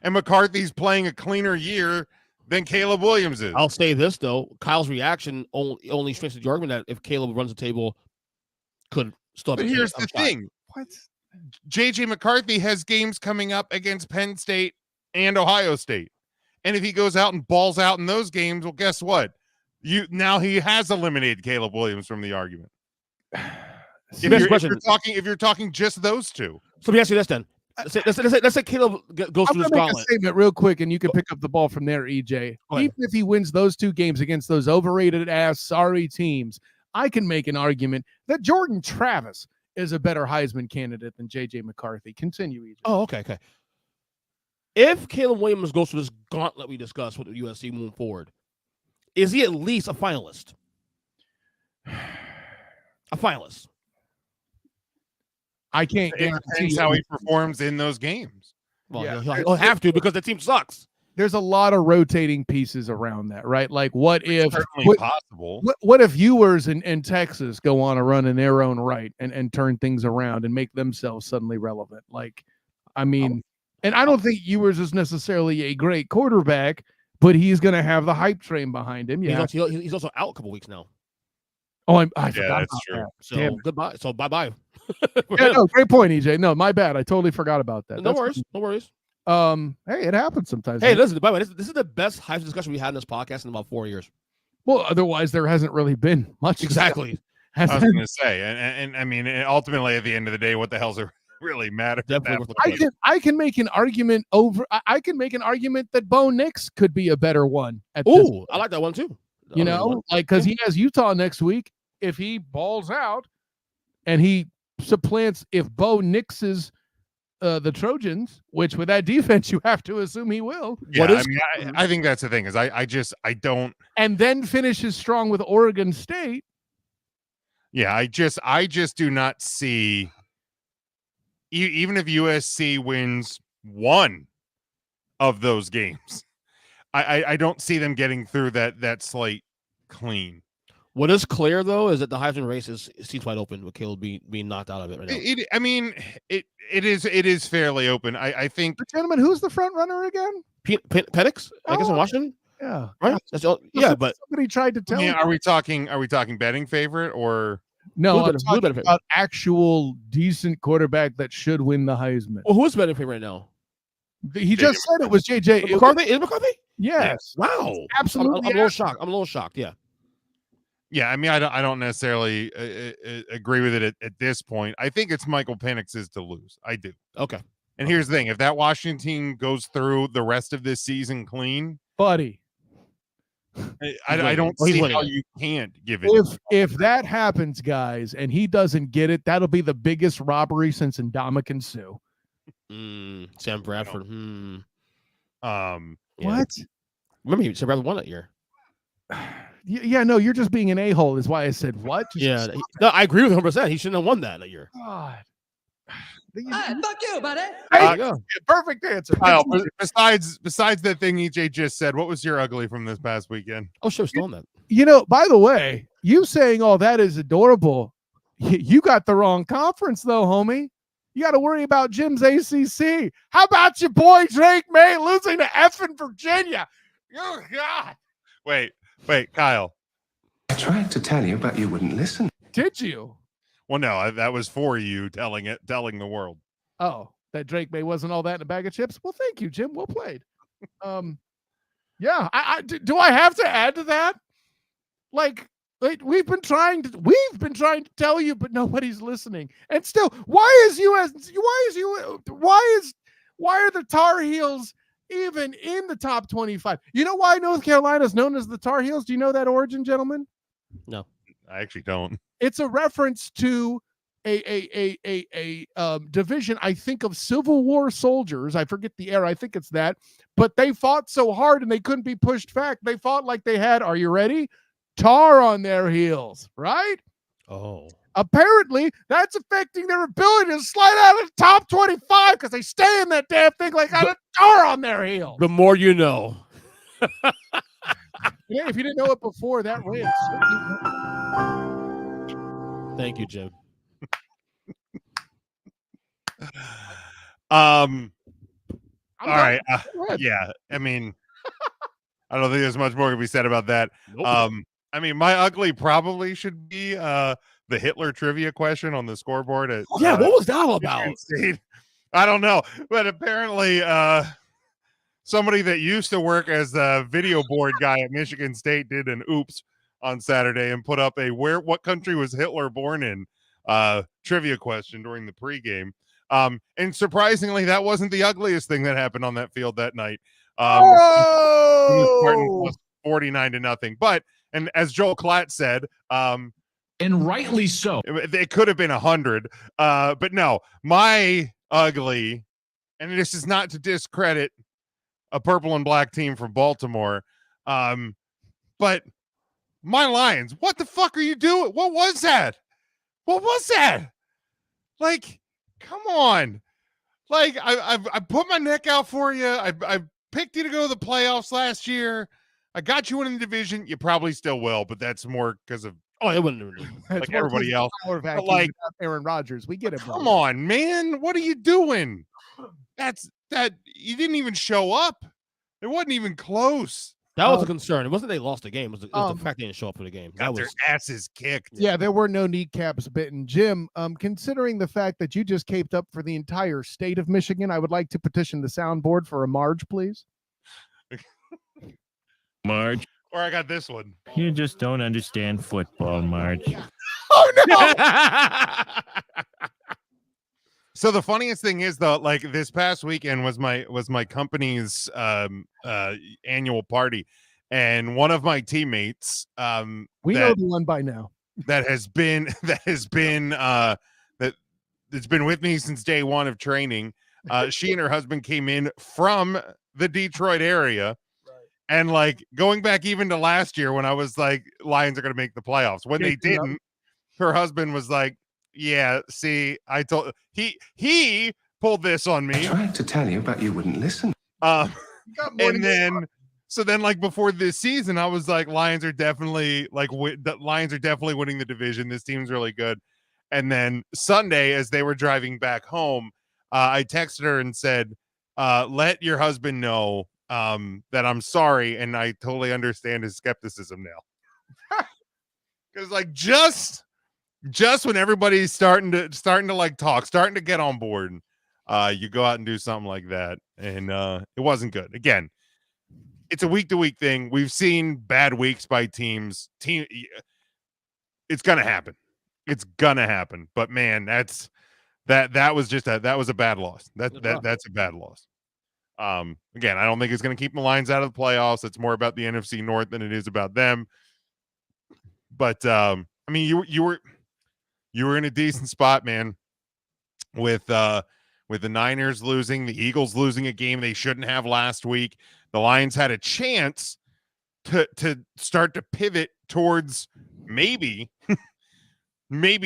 McCarthy's playing a cleaner year than Caleb Williams is. I'll say this though, Kyle's reaction only strengthens the argument that if Caleb runs the table, could still. But here's the thing: JJ McCarthy has games coming up against Penn State and Ohio State, and if he goes out and balls out in those games, well, guess what? Now he has eliminated Caleb Williams from the argument. If you're talking just those 2. So let me ask you this then. Let's say Caleb goes through this gauntlet. A statement real quick, and you can pick up the ball from there, EJ. Even if he wins those 2 games against those overrated sorry teams, I can make an argument that Jordan Travis is a better Heisman candidate than JJ McCarthy. Continue, EJ. Oh, okay. If Caleb Williams goes through this gauntlet we discussed with the USC moving forward, is he at least a finalist? A finalist. I can't guarantee how he performs in those games. Well, he'll have to because the team sucks. there's a lot of rotating pieces around that, right? Like, what if Certainly possible. what if Ewers in Texas go on a run in their own right and turn things around and make themselves suddenly relevant? Like, I mean, and I don't think Ewers is necessarily a great quarterback, but he's going to have the hype train behind him. Yeah. He's also out a couple weeks now. Oh, I Yeah, forgot that's about true. that. So Damn it. goodbye. So bye-bye. Yeah, no, great point, EJ. No, my bad. I totally forgot about that. No worries. No worries. Hey, it happens sometimes. Hey, man. listen, by the way, this is the best hype discussion we had in this podcast in about 4 years. Well, otherwise there hasn't really been much. Exactly. I was going to say, and I mean, ultimately, at the end of the day, what the hell's it really matter? Definitely. I can make an argument I can make an argument that Bo Nix could be a better one. Ooh, I like that one too. You know, like, because he has Utah next week. If he balls out and he supplants, if Bo Nixes the Trojans, which with that defense you have to assume he will. Yeah, I think that's the thing is I don't. And then finishes strong with Oregon State. Yeah, I just do not see. Even if USC wins one of those games, I don't see them getting through that slate clean. What is clear though is that the Heisman race seems wide open with Caleb being knocked out of it right now. It is fairly open. I think. But gentlemen, who's the front runner again? Penix, I guess in Washington. Yeah, right. That's all, yeah, but somebody tried to tell me. Are we talking betting favorite or no? I'm talking about actual decent quarterback that should win the Heisman. Well, who's betting favorite right now? He just said it was JJ McCarthy. Is McCarthy? Yes. Wow. Absolutely. I'm a little shocked. I'm a little shocked. Yeah. Yeah, I mean, I don't necessarily agree with it at this point. I think it's Michael Penix's to lose. I do. Okay. And here's the thing: if that Washington team goes through the rest of this season clean, buddy, I don't see how you can't give it. If that happens, guys, and he doesn't get it, that'll be the biggest robbery since Ndamukong Suh. Sam Bradford. Yeah. What? Remember, Sam Bradford won that year. Yeah, no, you're just being an a-hole is why I said what. Yeah, no, I agree with 100%. He shouldn't have won that year. God. Fuck you, buddy. Perfect answer. Kyle, besides that thing EJ just said, what was your ugly from this past weekend? Oh, sure, still on that. You know, by the way, you saying all that is adorable. You got the wrong conference though, homie. You got to worry about Jim's ACC. How about your boy Drake May losing to effing Virginia? Oh God. Wait, Kyle. I tried to tell you, but you wouldn't listen. Did you? Well, no, that was for you telling the world. Oh, that Drake May wasn't all that in a bag of chips. Well, thank you, Jim. Well played. Yeah. Do I have to add to that? Like we've been trying to tell you, but nobody's listening. And still, why are the Tar Heels even in the top 25? You know why North Carolina is known as the Tar Heels? Do you know that origin, gentlemen? No, I actually don't. It's a reference to a division, I think, of Civil War soldiers. I forget the era. I think it's that. But they fought so hard and they couldn't be pushed back. They fought like they had, are you ready? Tar on their heels, right? Oh. Apparently, that's affecting their ability to slide out of the top 25 because they stay in that damn thing like got a tar on their heel. The more you know. Yeah, if you didn't know it before, that way. Thank you, Jim. All right. Yeah. I mean, I don't think there's much more to be said about that. Nope. I mean, my ugly probably should be the Hitler trivia question on the scoreboard. At, what was that all about? I don't know, but apparently, somebody that used to work as the video board guy at Michigan State did an oops on Saturday and put up a what country was Hitler born in trivia question during the pregame. And surprisingly, that wasn't the ugliest thing that happened on that field that night. Oh! 49-0. But, and as Joel Klatt said, and rightly so, it could have been 100. But no, my ugly, and this is not to discredit a purple and black team from Baltimore, but my Lions, what the fuck are you doing? What was that? Like, come on. Like, I put my neck out for you. I picked you to go to the playoffs last year. I got you winning the division. You probably still will, but that's more because of it wouldn't. like everybody else. But like Aaron Rodgers, we get it. Come on, man. What are you doing? That you didn't even show up. It wasn't even close. That was a concern. It wasn't they lost the game. It was the fact they didn't show up for the game. Got their asses kicked. Yeah, there were no kneecaps bitten. Jim, considering the fact that you just caped up for the entire state of Michigan, I would like to petition the soundboard for a Marge, please. Marge. Or I got this one. You just don't understand football, Marge. Oh no! So the funniest thing is though, like this past weekend was my company's annual party, and one of my teammates we know the one by now that's been with me since day one of training. She and her husband came in from the Detroit area. And like going back even to last year when I was like, Lions are going to make the playoffs. When they didn't, her husband was like, yeah, see, I told he pulled this on me. I tried to tell you, but you wouldn't listen. And then like before this season, I was like, Lions are definitely winning the division. This team's really good. And then Sunday, as they were driving back home, I texted her and said, let your husband know that I'm sorry, and I totally understand his skepticism now. Because like just when everybody's starting to like talk, starting to get on board, you go out and do something like that, and it wasn't good. Again, it's a week-to-week thing. We've seen bad weeks by teams. It's gonna happen. It's gonna happen. But man, that was a bad loss. That's a bad loss. Again, I don't think it's going to keep the Lions out of the playoffs. It's more about the NFC North than it is about them. But I mean, you were in a decent spot, man, with the Niners losing, the Eagles losing a game they shouldn't have last week. The Lions had a chance to start to pivot towards maybe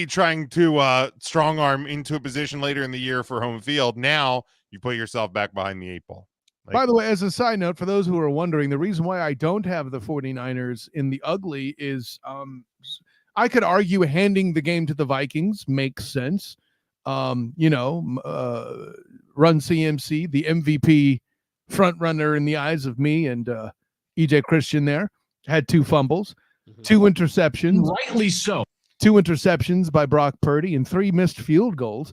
trying to strong arm into a position later in the year for home field. Now you put yourself back behind the 8 ball. By the way, as a side note, for those who are wondering, the reason why I don't have the 49ers in the ugly is I could argue handing the game to the Vikings makes sense. Run CMC, the MVP front runner in the eyes of me and EJ Christian there, had 2 fumbles, 2 interceptions. Rightly so. 2 interceptions by Brock Purdy and 3 missed field goals.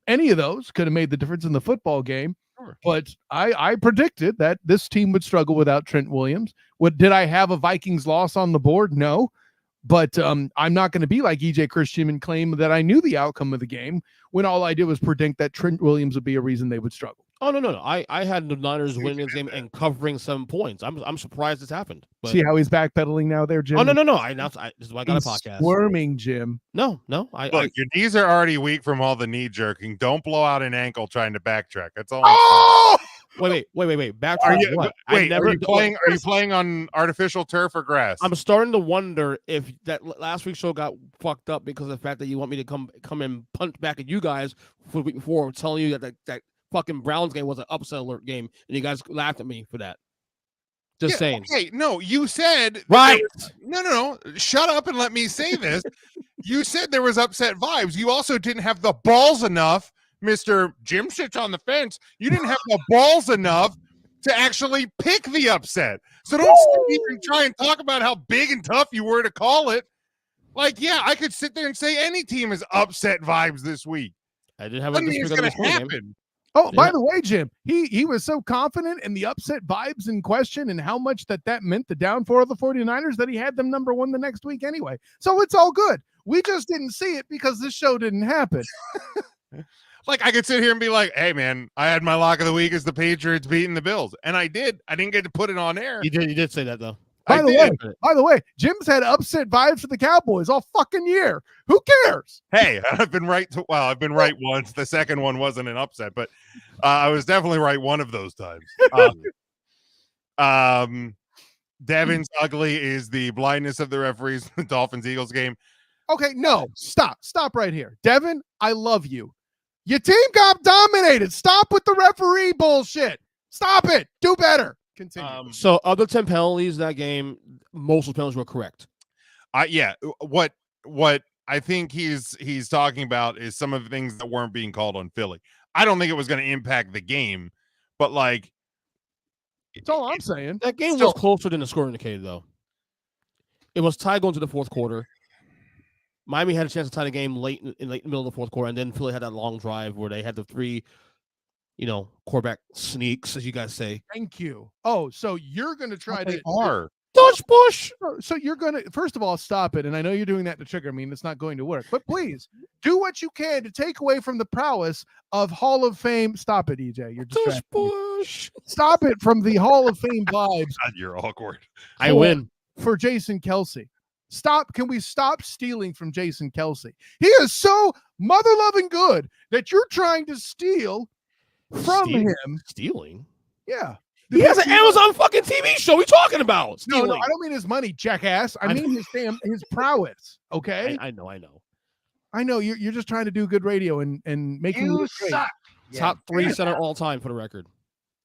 Any of those could have made the difference in the football game. Sure. But I predicted that this team would struggle without Trent Williams. Did I have a Vikings loss on the board? No. But I'm not going to be like EJ Christian and claim that I knew the outcome of the game when all I did was predict that Trent Williams would be a reason they would struggle. Oh, no. I had the Niners winning this game and covering 7 points. I'm surprised this happened. But... See how he's backpedaling now there, Jim? Oh, no. This is why I got a podcast. Squirming, Jim. No. Look, your knees are already weak from all the knee jerking. Don't blow out an ankle trying to backtrack. That's all. Oh! Wait. Backtrack what? Are you playing on artificial turf or grass? I'm starting to wonder if that last week's show got fucked up because of the fact that you want me to come and punch back at you guys for the week before, telling you that fucking Browns game was an upset alert game, and you guys laughed at me for that. Just saying. Okay, no, you said right. No. Shut up and let me say this. You said there was upset vibes. You also didn't have the balls enough, Mr. Jim sits on the fence. You didn't have the balls enough to actually pick the upset. So don't even try and talk about how big and tough you were to call it. Like, yeah, I could sit there and say any team is upset vibes this week. I didn't have a it's going to happen. Oh, by the way, Jim, he was so confident in the upset vibes in question and how much that meant the downfall of the 49ers that he had them number 1 the next week anyway. So it's all good. We just didn't see it because this show didn't happen. Like, I could sit here and be like, hey, man, I had my lock of the week as the Patriots beating the Bills. And I did. I didn't get to put it on air. You did say that, though. By the way, Jim's had upset vibes for the Cowboys all fucking year. Who cares? Hey, I've been right. I've been right once. The second one wasn't an upset, but I was definitely right one of those times. Devin's ugly is the blindness of the referees in the Dolphins-Eagles game. Okay, no, stop right here. Devin, I love you. Your team got dominated. Stop with the referee bullshit. Stop it. Do better. Continue. So of the 10 penalties that game, most of the penalties were correct. Yeah. What I think he's talking about is some of the things that weren't being called on Philly. I don't think it was going to impact the game, but like, that's all I'm saying. That game was closer than the score indicated, though. It was tied going to the fourth quarter. Miami had a chance to tie the game late in the middle of the fourth quarter, and then Philly had that long drive where they had the three, quarterback sneaks, as you guys say. Thank you. Oh, so you're going to try to Dodge Bush. So you're going to, first of all, stop it. And I know you're doing that to trigger me, and it's not going to work. But please do what you can to take away from the prowess of Hall of Fame. Stop it, EJ. You're distracting Bush. Stop it from the Hall of Fame vibes. God, you're awkward. I win. For Jason Kelce. Stop. Can we stop stealing from Jason Kelce? He is so mother-loving good that you're trying to steal from him. Stealing? Yeah. He has an Amazon fucking TV show. What are you talking about? No, I don't mean his money, jackass. I mean his prowess. Okay. I know. I know you're just trying to do good radio and make him look great. Top 3 center all time for the record.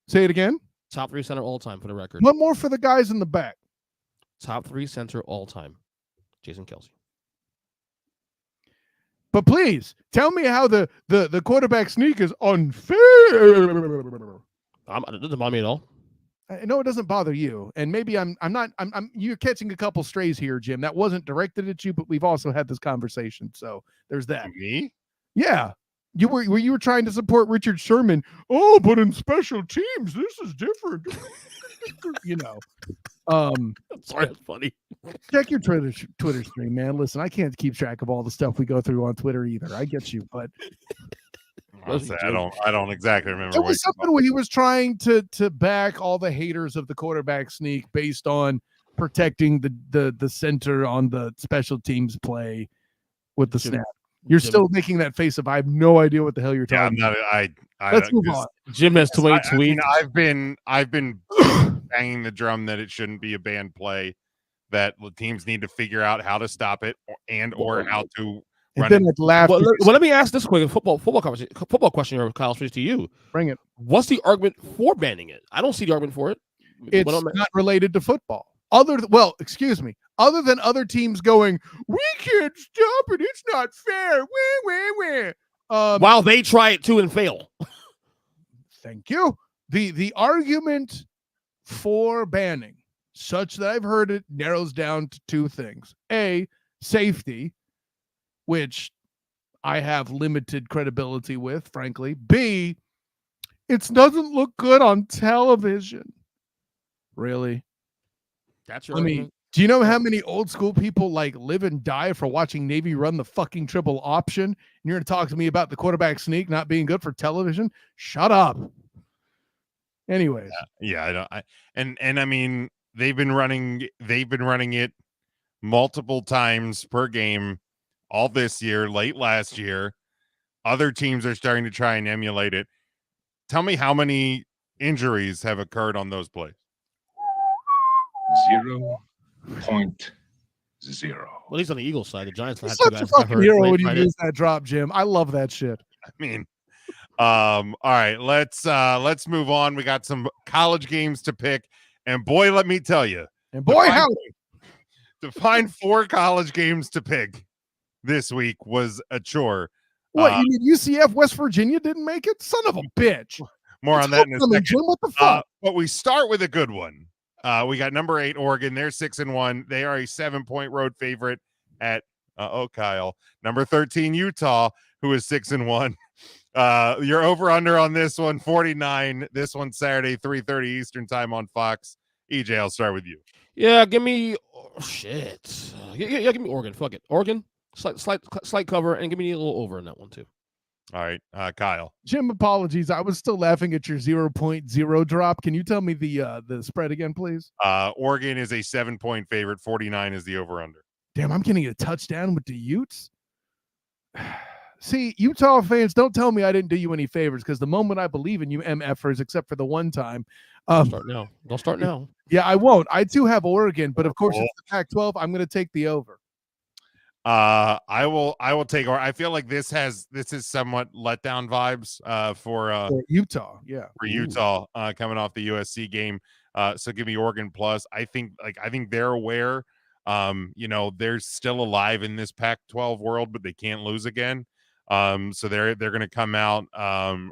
Say it again. Top 3 center all time for the record. One more for the guys in the back. Top 3 center all time. Jason Kelce. But please tell me how the quarterback sneak is unfair. It doesn't bother me at all. I know it doesn't bother you, and maybe I'm you're catching a couple strays here, Jim. That wasn't directed at you, but we've also had this conversation, so there's that. Me? Yeah, you were trying to support Richard Sherman. Oh, but in special teams, this is different. Sorry, that's funny. Check your Twitter stream, man. Listen, I can't keep track of all the stuff we go through on Twitter either. I get you, but. I don't exactly remember. It was something where he was trying to back all the haters of the quarterback sneak based on protecting the center on the special teams play with the snap. You're still making that face of I have no idea what the hell you're talking about. Let's move on. Jim has tweets. I mean, I've been banging the drum that it shouldn't be a banned play, that the teams need to figure out how to stop it or how to. And then it laughed. Well, let me ask this quick football question here, Kyle, to you. Bring it. What's the argument for banning it? I don't see the argument for it. It's not related to football. Other than other teams going, we can't stop it. It's not fair. While they try it too and fail. Thank you. The argument for banning, such that I've heard it, narrows down to two things. A, safety, which I have limited credibility with, frankly. B, it doesn't look good on television. Really? That's your argument? Do you know how many old school people live and die for watching Navy run the fucking triple option? And you're going to talk to me about the quarterback sneak not being good for television? Shut up. Anyways. Yeah, I mean, they've been running it multiple times per game all this year, late last year. Other teams are starting to try and emulate it. Tell me how many injuries have occurred on those plays? 0.0. Well, he's on the Eagles side. The Giants have such a fucking hero when you use that drop, Jim. I love that shit. I mean, all right, let's move on. We got some college games to pick, and boy, let me tell you, to find 4 college games to pick this week was a chore. What, you mean UCF West Virginia didn't make it? Son of a bitch. More on that in a second. Jim, what the fuck? But we start with a good one. We got number 8 Oregon. They're 6-1. They are a 7-point road favorite at Kyle. Number 13 Utah, who is 6-1. You're over under on this one, 49. This one Saturday, 3:30 Eastern time on Fox. EJ, I'll start with you. Yeah, give me shit. Yeah, give me Oregon. Fuck it, Oregon. Slight cover, and give me a little over in that one too. All right, Kyle. Jim, apologies. I was still laughing at your 0.0 drop. Can you tell me the spread again, please? Oregon is a 7-point favorite. 49 is the over under. Damn, I'm getting a touchdown with the Utes. See, Utah fans, don't tell me I didn't do you any favors, because the moment I believe in you, MFers, except for the one time. Start now. Don't start now. Yeah, I won't. I too have Oregon, but of course it's the Pac-12. I'm going to take the over. I will take. Or I feel like this is somewhat letdown vibes for Utah. Yeah, for Utah coming off the USC game. So give me Oregon plus. I think they're aware. They're still alive in this Pac-12 world, but they can't lose again. So they're going to come out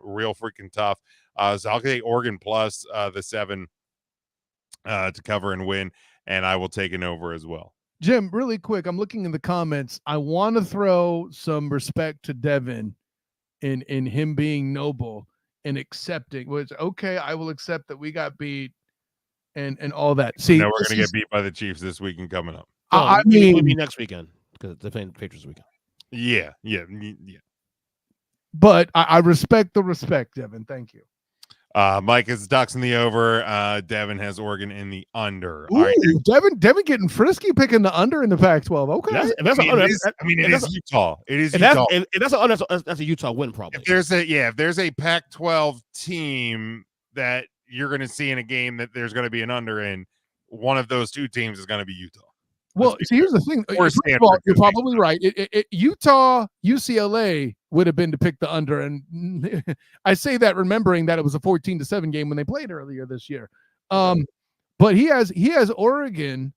real freaking tough. So I'll take Oregon plus the 7 to cover and win, and I will take an over as well. Jim, really quick, I'm looking in the comments. I want to throw some respect to Devin in him being noble and accepting. Which okay, I will accept that we got beat and all that. See, now we're going to get beat by the Chiefs this weekend coming up. I mean, maybe next weekend because the Patriots weekend. Yeah. But I respect the respect, Devin. Thank you. Mike has Ducks in the over. Devin has Oregon in the under. Ooh, all right. Devin getting frisky, picking the under in the Pac-12. Okay, It is Utah. It is Utah. That's a Utah win, probably. If there's a Pac-12 team that you're going to see in a game that there's going to be an under in, one of those two teams is going to be Utah. Well, see, here's the thing. First of all, you're probably right. Utah, UCLA would have been to pick the under, and I say that remembering that it was a 14-7 game when they played earlier this year. But he has Oregon,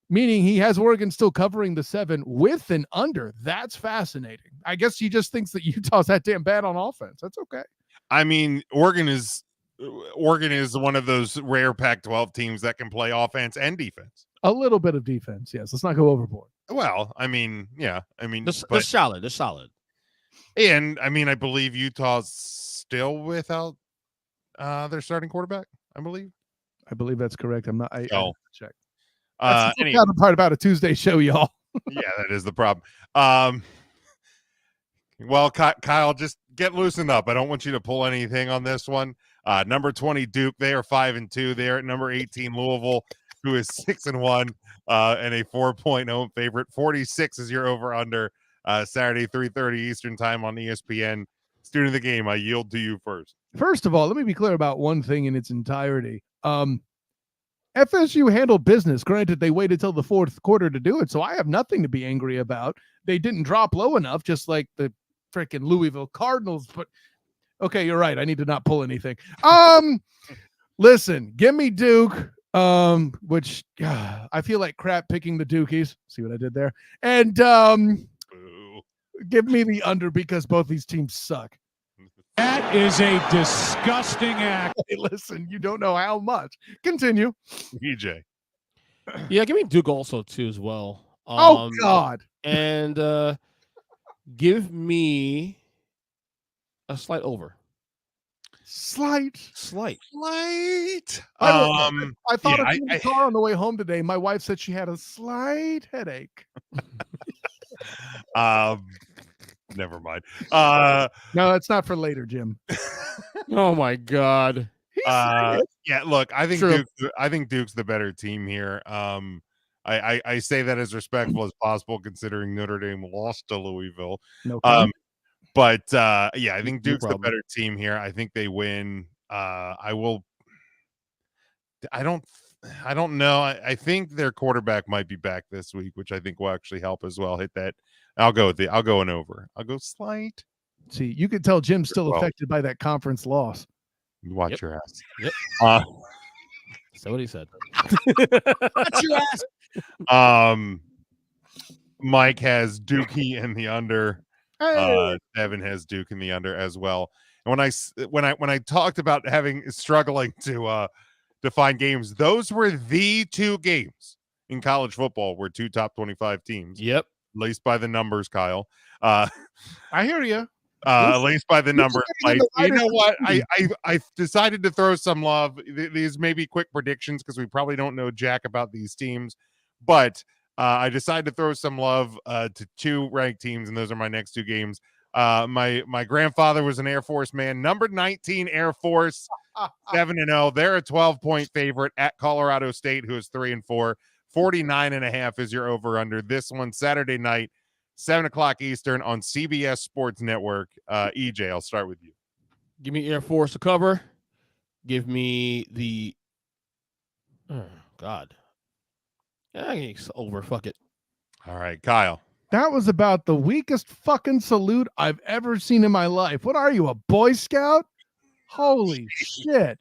meaning he has Oregon still covering the 7 with an under. That's fascinating. I guess he just thinks that Utah's that damn bad on offense. That's okay. I mean, Oregon is one of those rare Pac-12 teams that can play offense and defense. A little bit of defense, yes. Let's not go overboard. Well, I mean, yeah. I mean, they're solid. They're solid. And I mean, I believe Utah's still without their starting quarterback. I believe that's correct. I'm not. I check. That's the other part about a Tuesday show, y'all. Yeah, that is the problem. Well, Kyle, just get loosened up. I don't want you to pull anything on this one. Number 20 Duke, they are 5-2. They are at number 18 Louisville, who is 6-1 and a 4-point home favorite. 46 is your over under. Saturday 3:30 Eastern time on ESPN. Student of the game, I yield to you first. First of all, let me be clear about one thing in its entirety. FSU handled business. Granted, they waited till the fourth quarter to do it, so I have nothing to be angry about. They didn't drop low enough, just like the freaking Louisville Cardinals. But okay, you're right. I need to not pull anything. Listen, give me Duke. Which I feel like crap picking the Dukies. See what I did there? And give me the under because both these teams suck. That is a disgusting act. Hey, listen, you don't know how much. Continue. EJ. Yeah, give me Duke also too as well. Oh God. And give me a slight over. Slight. I thought in the car on the way home today. My wife said she had a slight headache. Never mind. No, it's not for later, Jim. Oh my God. Yeah, look, I think Duke's the better team here. I say that as respectful as possible, considering Notre Dame lost to Louisville. No problem. But yeah, I think Duke's the better team here. I think they win. I don't know. I think their quarterback might be back this week, which I think will actually help as well. Hit that. I'll go an over. I'll go slight. See, you can tell Jim's still affected by that conference loss. Watch your ass. Yep. So what he said. Watch your ass. Mike has Dookie in the under. Hey. Devin has Duke in the under as well. And when I talked about struggling to find games, those were the two games in college football were two top 25 teams. Yep. At least by the numbers, Kyle. I hear you. At least by the numbers. Like, you know what? I decided to throw some love. These may be quick predictions because we probably don't know jack about these teams, but I decided to throw some love to two ranked teams, and those are my next two games. My grandfather was an Air Force man. Number 19 Air Force, 7-0. They're a 12-point favorite at Colorado State, who is 3-4. 49.5 is your over-under. This one, Saturday night, 7:00 Eastern on CBS Sports Network. EJ, I'll start with you. Give me Air Force to cover. Give me the God. Yeah, it's over. Fuck it. All right, Kyle. That was about the weakest fucking salute I've ever seen in my life. What are you, a Boy Scout? Holy shit.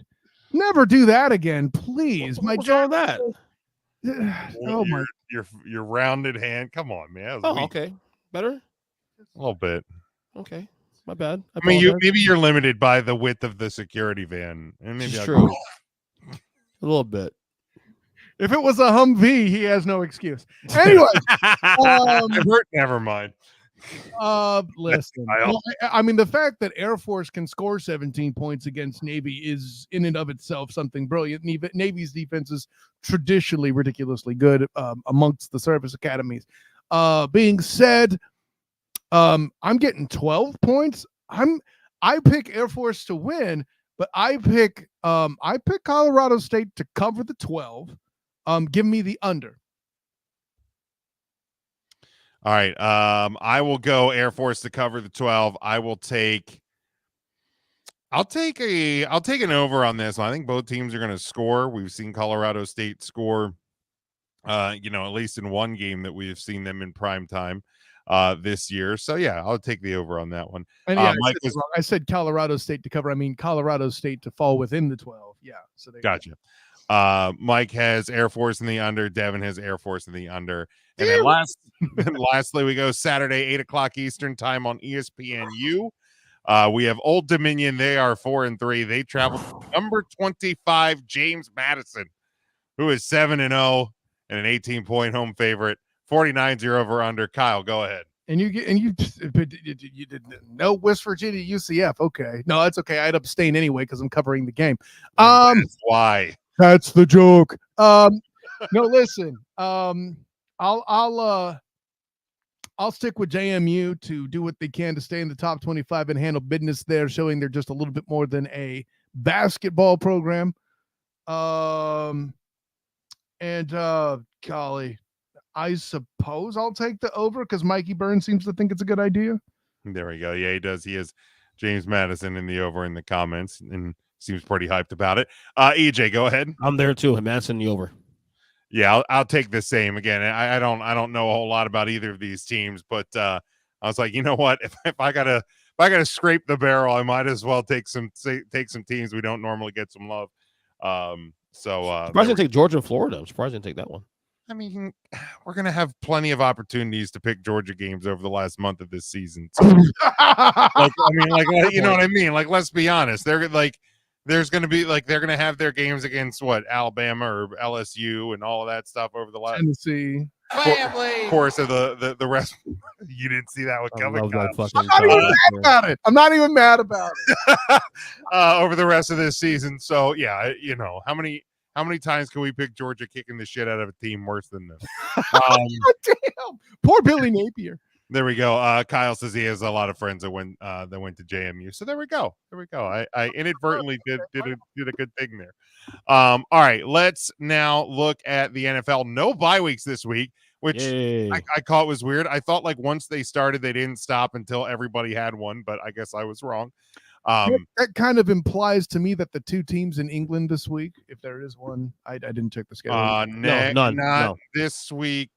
Never do that again, please. What's wrong with that? Oh my. Your rounded hand. Come on, man. That was Oh, weak. okay. Better? A little bit. Okay. My bad. I mean, apologize. maybe you're limited by the width of the security van. And maybe It's I'll true. go- A little bit. If it was a Humvee, he has no excuse. Anyway, never mind. Listen. Kyle. I mean, the fact that Air Force can score 17 points against Navy is in and of itself something brilliant. Navy's defense is traditionally ridiculously good amongst the service academies. Being said, I'm getting 12 points. I pick Air Force to win, but I pick Colorado State to cover the 12. Give me the under. All right. I will go Air Force to cover the 12. I'll take an over on this. I think both teams are going to score. We've seen Colorado State score at least in one game that we have seen them in prime time this year. So yeah, I'll take the over on that one. And yeah, I said Colorado State to cover. I mean Colorado State to fall within the 12. Yeah. So they gotcha. Mike has Air Force in the under. Devin has Air Force in the under. And then lastly, we go Saturday, 8:00 Eastern time on ESPNU. We have Old Dominion. They are 4-3. They travel to number 25, James Madison, who is 7-0 and an 18-point home favorite. 49's your over under. Kyle, go ahead. And you did no West Virginia UCF. Okay, no, that's okay. I'd abstain anyway because I'm covering the game. That's why. That's the joke. No, listen. I'll stick with JMU to do what they can to stay in the top 25 and handle business there, showing they're just a little bit more than a basketball program. Golly, I suppose I'll take the over because Mikey Burns seems to think it's a good idea. There we go. Yeah, he does. He has James Madison in the over in the comments and seems pretty hyped about it. EJ, go ahead. I'm there too. Madison the over. Yeah, I'll take the same. Again, I don't know a whole lot about either of these teams, but I was like, you know what? If I gotta scrape the barrel, I might as well take some teams we don't normally get some love. Surprised they take Georgia and Florida. I'm surprised they didn't take that one. I mean, we're gonna have plenty of opportunities to pick Georgia games over the last month of this season. So, you know what I mean? Like, let's be honest. They're going to have their games against Alabama or LSU and all of that stuff over the last Tennessee course of the rest. You didn't see that one coming. I'm not even mad about it. Over the rest of this season. So yeah, how many times can we pick Georgia kicking the shit out of a team worse than them? Damn, poor Billy Napier. There we go. Kyle says he has a lot of friends that went to JMU. So there we go. I inadvertently did a good thing there. All right, let's now look at the NFL. No bye weeks this week, which I caught was weird. I thought once they started, they didn't stop until everybody had one, but I guess I was wrong. That kind of implies to me that the two teams in England this week, if there is one, I didn't check the schedule. None. This week.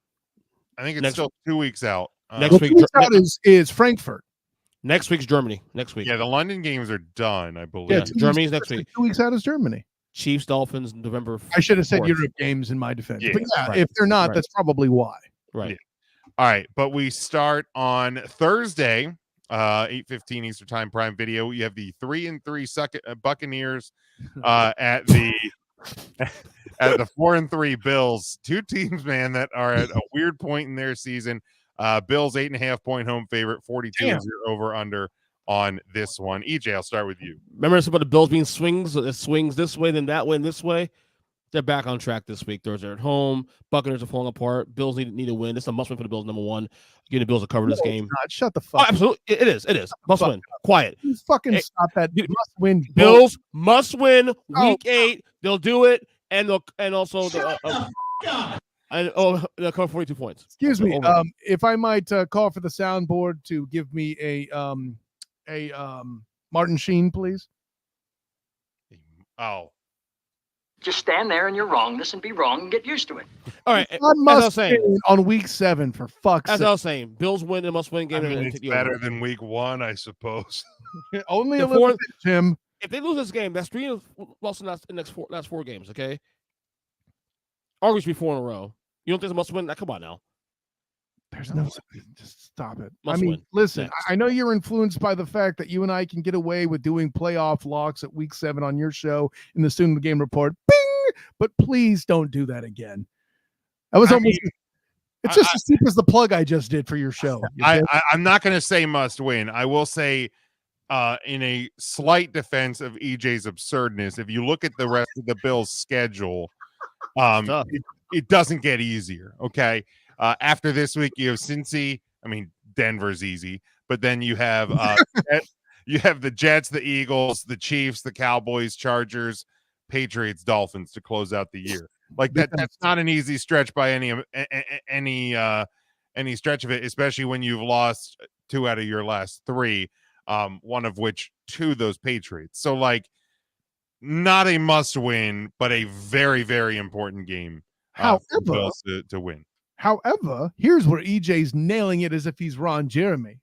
I think it's still 2 weeks out. Next week is Frankfurt. Next week's Germany. Next week. Yeah, the London games are done, I believe. Yeah, Germany's next week. 2 weeks out is Germany. Chiefs, Dolphins, November 4th. I should have said Europe games in my defense. Yeah, but if they're not, that's probably why. Right. Yeah. All right, but we start on Thursday, 8:15 Eastern Time Prime Video. You have the 3-3 Buccaneers at the 4-3 Bills. Two teams, man, that are at a weird point in their season. Bills 8.5-point home favorite. 42 is your over under on this one. EJ, I'll start with you. Remember about the Bills being swings this way, then that way, and this way. They're back on track this week. Thursday at home. Buccaneers are falling apart. Bills need a win. This is a must win for the Bills. Number one, getting the Bills to cover this game. Shut the fuck up. Absolutely, it is. Must win. Quiet. You fucking stop that. Must win. Bills must win. Week 8. They'll do it, and also they'll cover 42 points. Excuse me. If I might call for the soundboard to give me a Martin Sheen, please. Oh. Just stand there and you're wrong. Listen, be wrong, and get used to it. All right, I as I was must saying, on week 7 for fuck's as sake. I was saying, Bills win a must-win game. I mean, and it's take the better over. than week 1, I suppose. Only The a little fourth- bit, Jim. If they lose this game, that's 3 lost in the last four games. Okay, Argus be 4 in a row. You don't think it's a must-win? Come on now. There's no, just stop it. Must I mean, win. listen, Next. I know you're influenced by the fact that you and I can get away with doing playoff locks at week 7 on your show in the Student of the Game report. Bing! But please don't do that again. That was it's just as cheap as the plug I just did for your show. I'm not going to say must win. I will say, in a slight defense of EJ's absurdness, if you look at the rest of the Bills' schedule, it doesn't get easier. Okay. After this week, you have Cincy. I mean, Denver's easy, but then you have you have the Jets, the Eagles, the Chiefs, the Cowboys, Chargers, Patriots, Dolphins to close out the year. Like that's not an easy stretch by any stretch of it, especially when you've lost 2 out of your last 3, one of which to those Patriots. So like, not a must win, but a very, very important game. For the Bills to win. However, here's where EJ's nailing it as if he's Ron Jeremy.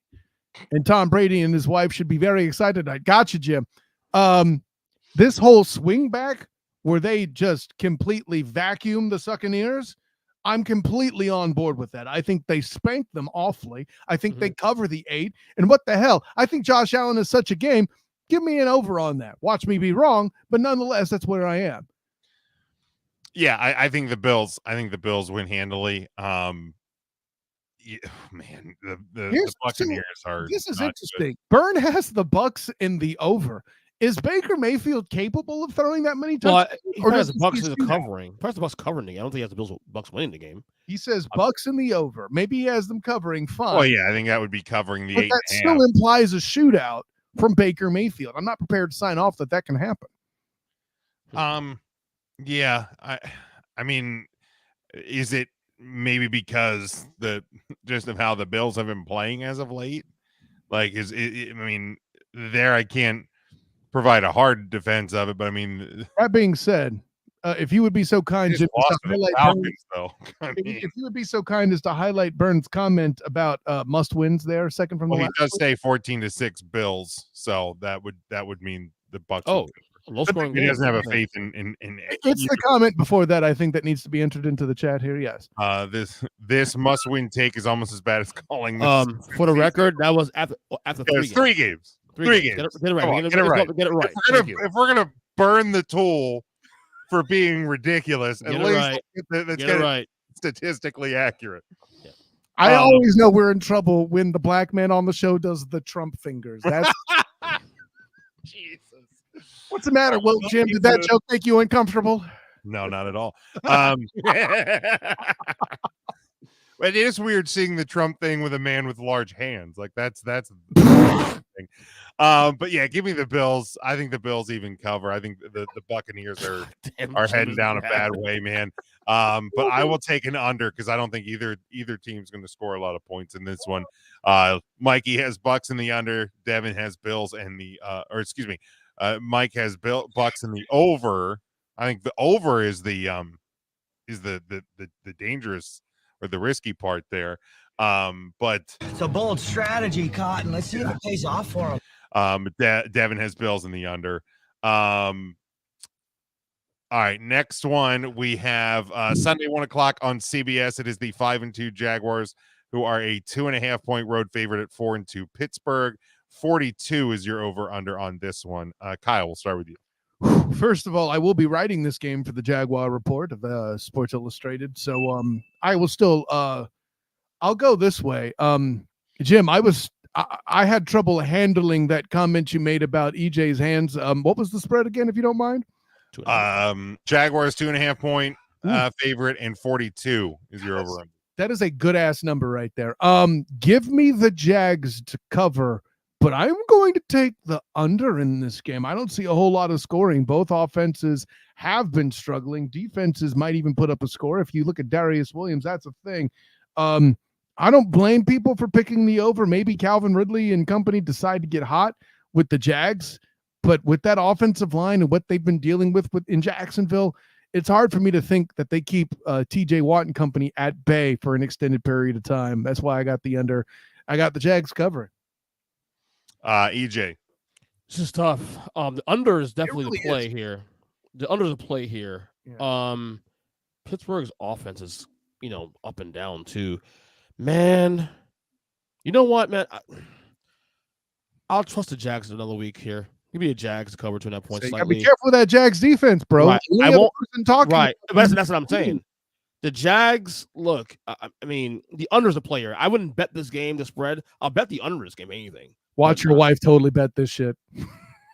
And Tom Brady and his wife should be very excited. I got you, Jim. This whole swing back where they just completely vacuum the Succaneers, I'm completely on board with that. I think they spanked them awfully. I think they cover the 8. And what the hell? I think Josh Allen is such a game. Give me an over on that. Watch me be wrong, but nonetheless, that's where I am. Yeah, I think the Bills win handily. Man, the Buccaneers are. This is not interesting. Byrne has the Bucks in the over. Is Baker Mayfield capable of throwing that many Well, touchdowns? he Or has does the Bucks he in the do that? covering. First, the Bucks covering the game. I don't think he has the Bucks winning the game. He says Bucks in the over. Maybe he has them covering 5. Well, yeah, I think that would be covering the but 8. that still implies a shootout from Baker Mayfield. I'm not prepared to sign off that can happen. Yeah, I mean, is it maybe because just of how the Bills have been playing as of late? Like, I mean, there I can't provide a hard defense of it, but I mean, that being said, if you would be so kind, Jim, lost to to the highlight Falcons, though. if you would be so kind as to highlight Burns' comment about must wins there, second from the Well, he last does week. say 14-6 Bills, so that would mean the Bucks. Oh, low scoring he game. doesn't have a faith in It's the comment before that I think that needs to be entered into the chat here. Yes. This must win take is almost as bad as calling this. For the record, that was after Yeah, 3 it's 3 games. 3 games. Get it right. Come on, Get get it right. Get it right. If we're gonna burn the tool for being ridiculous, at Get it least right. let's Get get it it right. statistically accurate. I always know we're in trouble when the black man on the show does the Trump fingers. That's Jesus. what's the matter? Well, Jim, did that joke make you uncomfortable? No, not at all. But it is weird seeing the Trump thing with a man with large hands. Like that's the thing. But yeah, give me the Bills. I think the Bills even cover. I think the Buccaneers are heading down a bad way, man. But I will take an under because I don't think either team's going to score a lot of points in this one. Mikey has Bucks in the under. Devin has Bills and Mike has Bucks in the over. I think the over is the dangerous or the risky part there. But it's a bold strategy, Cotton. Let's see if it pays off for him. Devin has Bills in the under. All right, next one we have Sunday 1:00 on CBS. It is the 5-2 Jaguars, who are a 2.5 point road favorite at 4-2 Pittsburgh. 42 is your over under on this one. Kyle, we'll start with you. First of all, I will be writing this game for the Jaguar Report of Sports Illustrated, so I will still I'll go this way. Jim, I had trouble handling that comment you made about EJ's hands. What was the spread again, if you don't mind? Jaguars 2.5 point favorite, and 42 is your over. That is a good ass number right there. Give me the Jags to cover, but I'm going to take the under in this game. I don't see a whole lot of scoring. Both offenses have been struggling. Defenses might even put up a score. If you look at Darius Williams, that's a thing. I don't blame people for picking the over. Maybe Calvin Ridley and company decide to get hot with the Jags, but with that offensive line and what they've been dealing with in Jacksonville, it's hard for me to think that they keep TJ Watt and company at bay for an extended period of time. That's why I got the under. I got the Jags covering. EJ. This is tough. The under is definitely really the play here. The under is the play here. Yeah. Pittsburgh's offense is, up and down too. Man, you know what, man? I'll trust the Jags another week here. Give me a Jags to cover 2.5 points. So you gotta slightly. be careful with that Jags defense, bro. Right. The I only other won't. person talking Right. about That's what I'm saying. The Jags, look, I mean, the under's a player. I wouldn't bet this game, the spread. I'll bet the under this game, anything. Watch your wife totally bet this shit.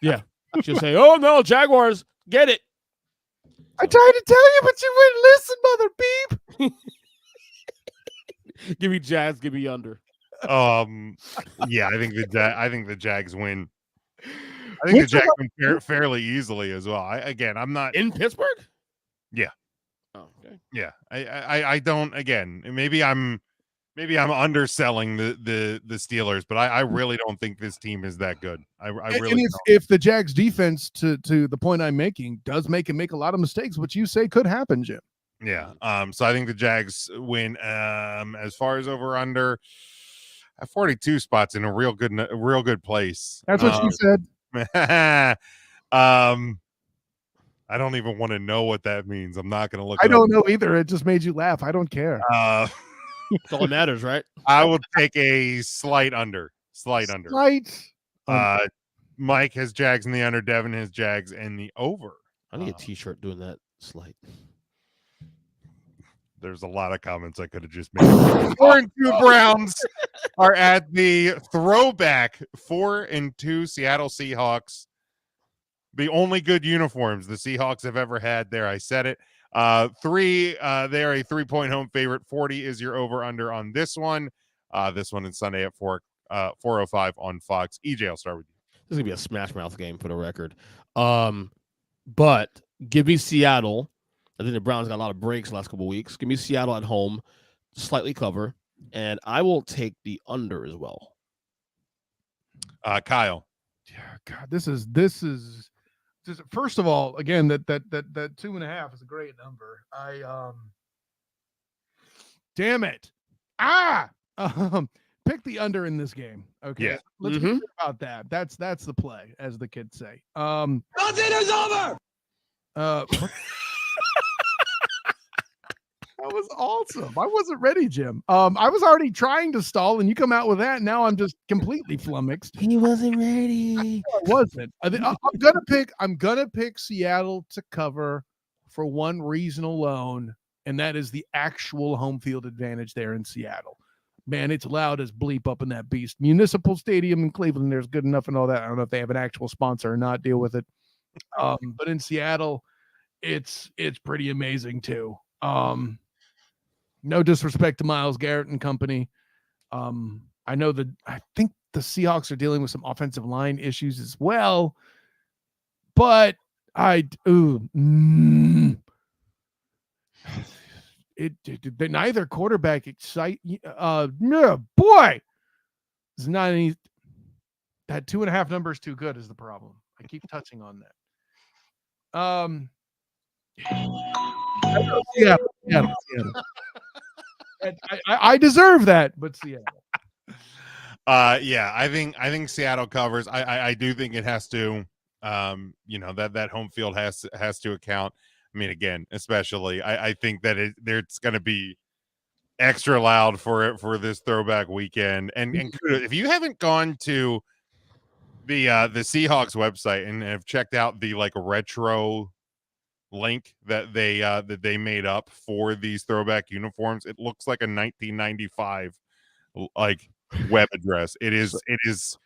Yeah. She'll say, oh, no, Jaguars, get it. I tried to tell you, but you wouldn't listen, mother beep. Give me Jags, give me under. Yeah, I think the Jags win. I think the Jags win fairly easily as well. I'm not in Pittsburgh. Yeah. Oh, okay. Yeah, I don't. Again, maybe I'm underselling the Steelers, but I really don't think this team is that good. I really and don't. if the Jags defense, to the point I'm making, does make a lot of mistakes, which you say could happen, Jim. Yeah. So I think the Jags win. As far as over under, at 42 spots in a real good place. That's what she said. I don't even want to know what that means. I'm not going to look. I don't know either. It just made you laugh. I don't care. That's all that matters, right? I will take a slight under. Slight. Mike has Jags in the under. Devin has Jags in the over. I need a T-shirt doing that slight. There's a lot of comments I could have just made. 4-2 Browns are at the throwback 4-2 Seattle Seahawks. The only good uniforms the Seahawks have ever had there. I said it. They are a 3-point home favorite. 40 is your over-under on this one. This one is Sunday at 4:05 on Fox. EJ, I'll start with you. This is going to be a smash mouth game for the record. But give me Seattle. I think the Browns got a lot of breaks the last couple of weeks. Give me Seattle at home, slightly cover, and I will take the under as well. Kyle. Yeah, God, this is first of all, again, that 2.5 is a great number. Damn it. Pick the under in this game. Okay. Yeah. Let's be about that. That's the play, as the kids say. Nothing is over. That was awesome. I wasn't ready, Jim. I was already trying to stall, and you come out with that. And now I'm just completely flummoxed. He wasn't ready. I wasn't. I'm gonna pick Seattle to cover for one reason alone, and that is the actual home field advantage there in Seattle. Man, it's loud as bleep up in that beast. Municipal Stadium in Cleveland, there's good enough and all that. I don't know if they have an actual sponsor or not. Deal with it. But in Seattle, it's pretty amazing too. No disrespect to Myles Garrett and company. I think the Seahawks are dealing with some offensive line issues as well, but neither quarterback excite. Boy, it's not any. That 2.5 number is too good. Is the problem? I keep touching on that. Yeah. I deserve that, but Seattle. Yeah, I think Seattle covers. I do think it has to. That home field has to account. I mean, again, especially I think that it's going to be extra loud for this throwback weekend. And if you haven't gone to the Seahawks website and have checked out the retro link that they made up for these throwback uniforms, it looks like a 1995 web address. It is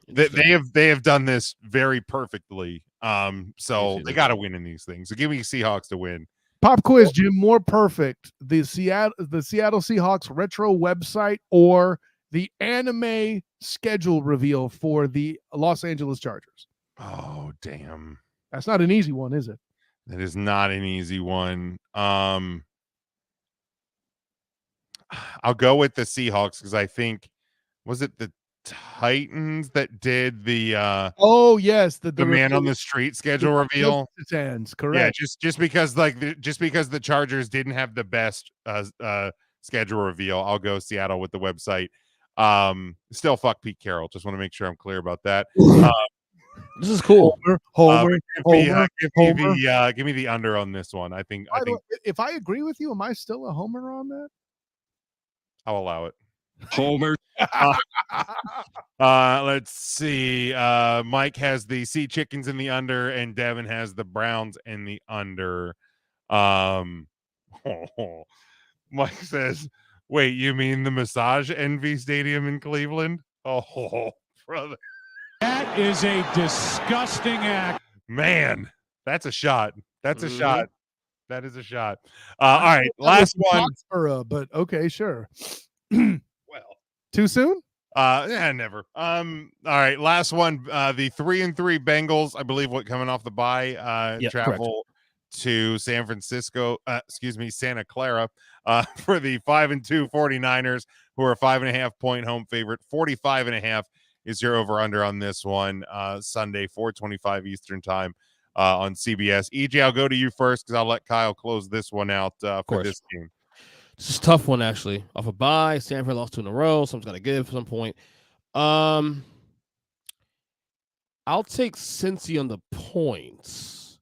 they have done this very perfectly. So they got to win in these things. So give me Seahawks to win. Pop quiz, Jim. More perfect: the Seattle Seahawks retro website or the anime schedule reveal for the Los Angeles Chargers? Oh, damn! That's not an easy one, is it? That is not an easy one. I'll go with the Seahawks because I think was it the Titans that did the Oh yes, the man on the street schedule reveal. Hands, Yeah, correct. just because the Chargers didn't have the best schedule reveal, I'll go Seattle with the website. Still fuck Pete Carroll. Just want to make sure I'm clear about that. This is cool. Homer. Give me the under on this one. I think If I agree with you, am I still a homer on that? I'll allow it. Homer. Let's see. Mike has the Sea Chickens in the under, and Devin has the Browns in the under. Mike says, "Wait, you mean the Massage Envy Stadium in Cleveland?" Oh, brother, That is a disgusting act. man, that's a shot. That's a shot. That is a shot. All right, last one. But okay, sure. Well, too soon? Yeah, never. All right, last one. The 3-3 Bengals, I believe, coming off the bye, travel to San Francisco. Santa Clara. For the 5-2 49ers, who are a 5.5-point home favorite. 45.5 is your over under on this one. Sunday, 4:25 Eastern time on CBS. EJ, I'll go to you first because I'll let Kyle close this one out for this game. This is a tough one, actually. Off a bye, Stanford lost 2 in a row. Someone's got to give at some point. I'll take Cincy on the points.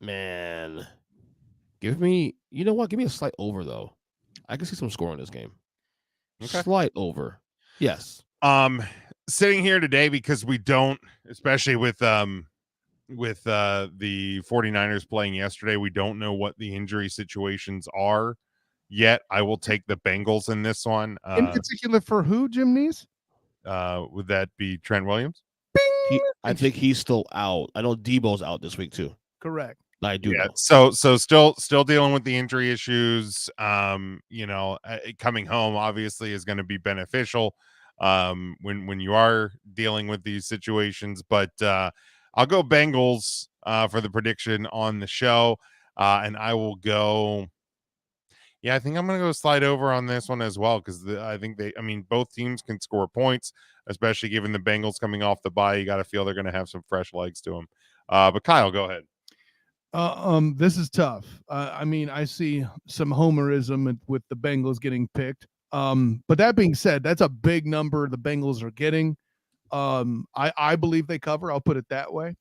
Man, give me a slight over though. I can see some score in this game. Okay. Slight over, yes. Sitting here today because we don't, especially with the 49ers playing yesterday, we don't know what the injury situations are yet. I will take the Bengals in this one. In particular for who, Jim Nees? Would that be Trent Williams? I think he's still out. I know Debo's out this week too. Correct. I do know. So still dealing with the injury issues. Coming home obviously is going to be beneficial when you are dealing with these situations. But I'll go Bengals for the prediction on the show, and I will go. Yeah, I think I'm going to go slide over on this one as well because I think both teams can score points, especially given the Bengals coming off the bye. You got to feel they're going to have some fresh legs to them. But Kyle, go ahead. This is tough. I see some homerism with the Bengals getting picked. But that being said, that's a big number the Bengals are getting. I believe they cover. I'll put it that way.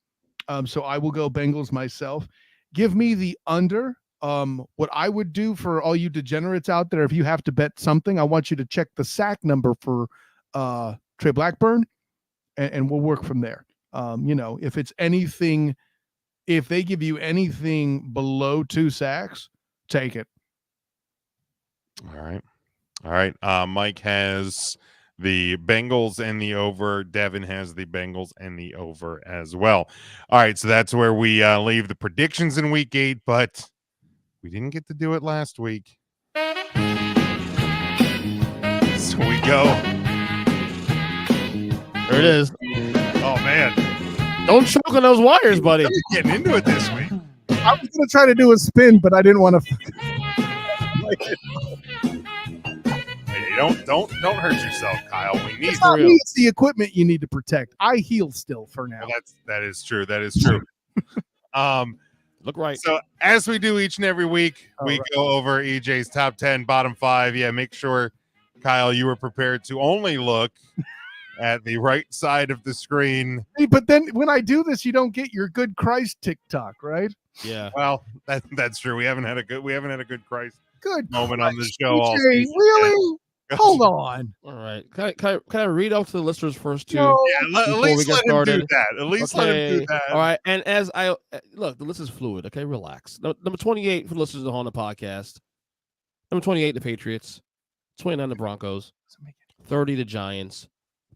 So I will go Bengals myself. Give me the under. What I would do for all you degenerates out there, if you have to bet something, I want you to check the sack number for Trey Blackburn, and we'll work from there. If it's anything, if they give you anything below 2 sacks, take it. All right. Mike has the Bengals and the over. Devin has the Bengals and the over as well. All right, so that's where we leave the predictions in week 8, but we didn't get to do it last week. So we go. There it is. Oh, man. Don't choke on those wires, buddy. Getting into it this week. I was going to try to do a spin, but I didn't want to. Hey, don't hurt yourself, Kyle. We need it's not me, it's the equipment you need to protect. I heal still for now. Well, that is true. That is true. Look right. So as we do each and every week, we go over EJ's top 10, bottom 5. Yeah, make sure, Kyle, you were prepared to only look at the right side of the screen. Hey, but then when I do this, you don't get your good Christ TikTok, right? Yeah. Well, that's true. We haven't had a good Christ moment on the show. all season. Really? Hold on. All right. Can I read out to the listeners first too? No. Yeah, at least let him do that. At least let him do that. All right. And as I look, the list is fluid. Okay, relax. Number 28 for the listeners of the Honda podcast. Number 28, the Patriots. 29, the Broncos. 30, the Giants.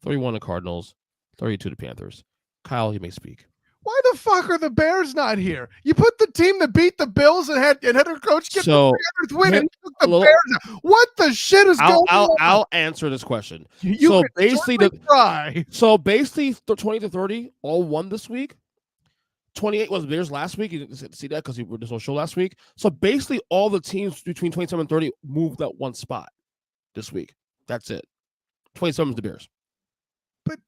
31, the Cardinals. 32, the Panthers. Kyle, you may speak. Why the fuck are the Bears not here? You put the team that beat the Bills and had their coach get the 300th win and took the Bears out. What the shit is going on? I'll answer this question. So basically, the 20 to 30 all won this week. 28 was Bears last week. You didn't see that because there's no show last week. So basically, all the teams between 27 and 30 moved that one spot this week. That's it. 27 is the Bears. But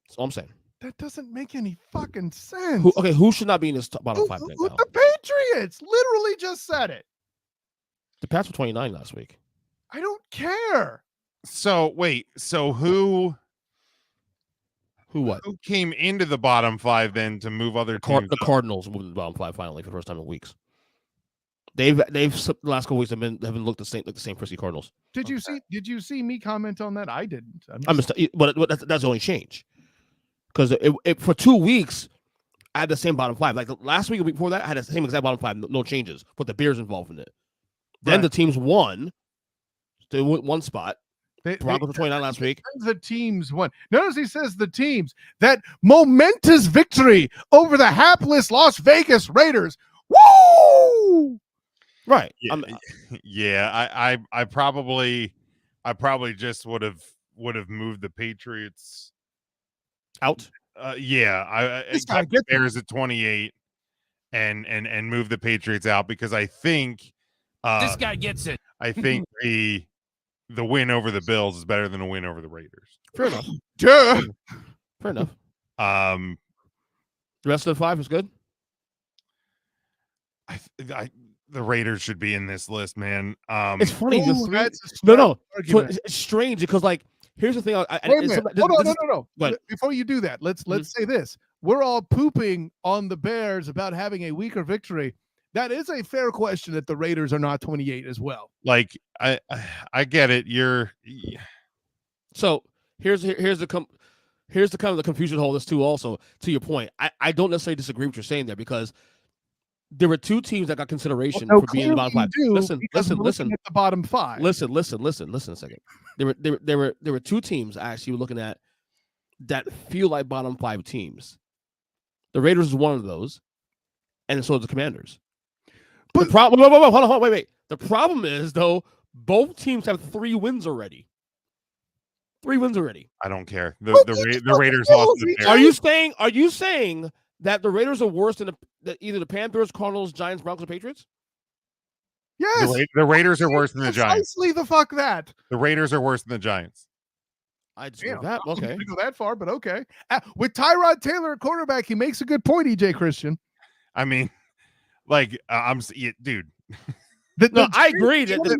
that's all I'm saying. That doesn't make any fucking sense. Who should not be in this bottom five? Then, The Patriots literally just said it. The Pats were 29 last week. I don't care. So wait, so who what? Who came into the bottom five then to move other teams? The Cardinals moved to the bottom five finally for the first time in weeks. They've the last couple weeks haven't looked the same like the St. Christie Cardinals. Did you see me comment on that? I didn't. But that's the only change. Because for 2 weeks, I had the same bottom five. Like last week, or week before that, I had the same exact bottom five, no changes. Put the Bears involved in it. Then the teams won. They went one spot. Broncos were 29 last week. The teams won. Notice he says the teams. That momentous victory over the hapless Las Vegas Raiders. Woo! Right. Yeah. I probably just would have moved the Patriots out. Yeah. I the Bears at 28 and move the Patriots out because I think this guy gets it. I think the win over the Bills is better than a win over the Raiders. Fair enough. Fair enough. The rest of the five is good. The Raiders should be in this list, man. It's funny. It's strange because here's the thing. Wait a minute. No. Before you do that, let's say this. We're all pooping on the Bears about having a weaker victory. That is a fair question that the Raiders are not 28 as well. I get it. So here's the kind of the confusion hole. This too. Also, to your point, I don't necessarily disagree with what you're saying there because there were two teams that got consideration for being in the bottom five. Listen. At the bottom five. Listen a second. There were two teams actually we're looking at that feel like bottom five teams. The Raiders is one of those, and so is the Commanders. But the problem, hold on, wait. The problem is though, both teams have 3 wins already. 3 wins already. I don't care. The Raiders lost to the Bears. Are you saying that the Raiders are worse than either the Panthers, Cardinals, Giants, Broncos, or Patriots? Yes. The Raiders are worse than the Giants. Precisely the fuck that. The Raiders are worse than the Giants. I just that. Okay. I go that far, but okay. With Tyrod Taylor at quarterback, he makes a good point, EJ Christian. I mean, dude. I agree that the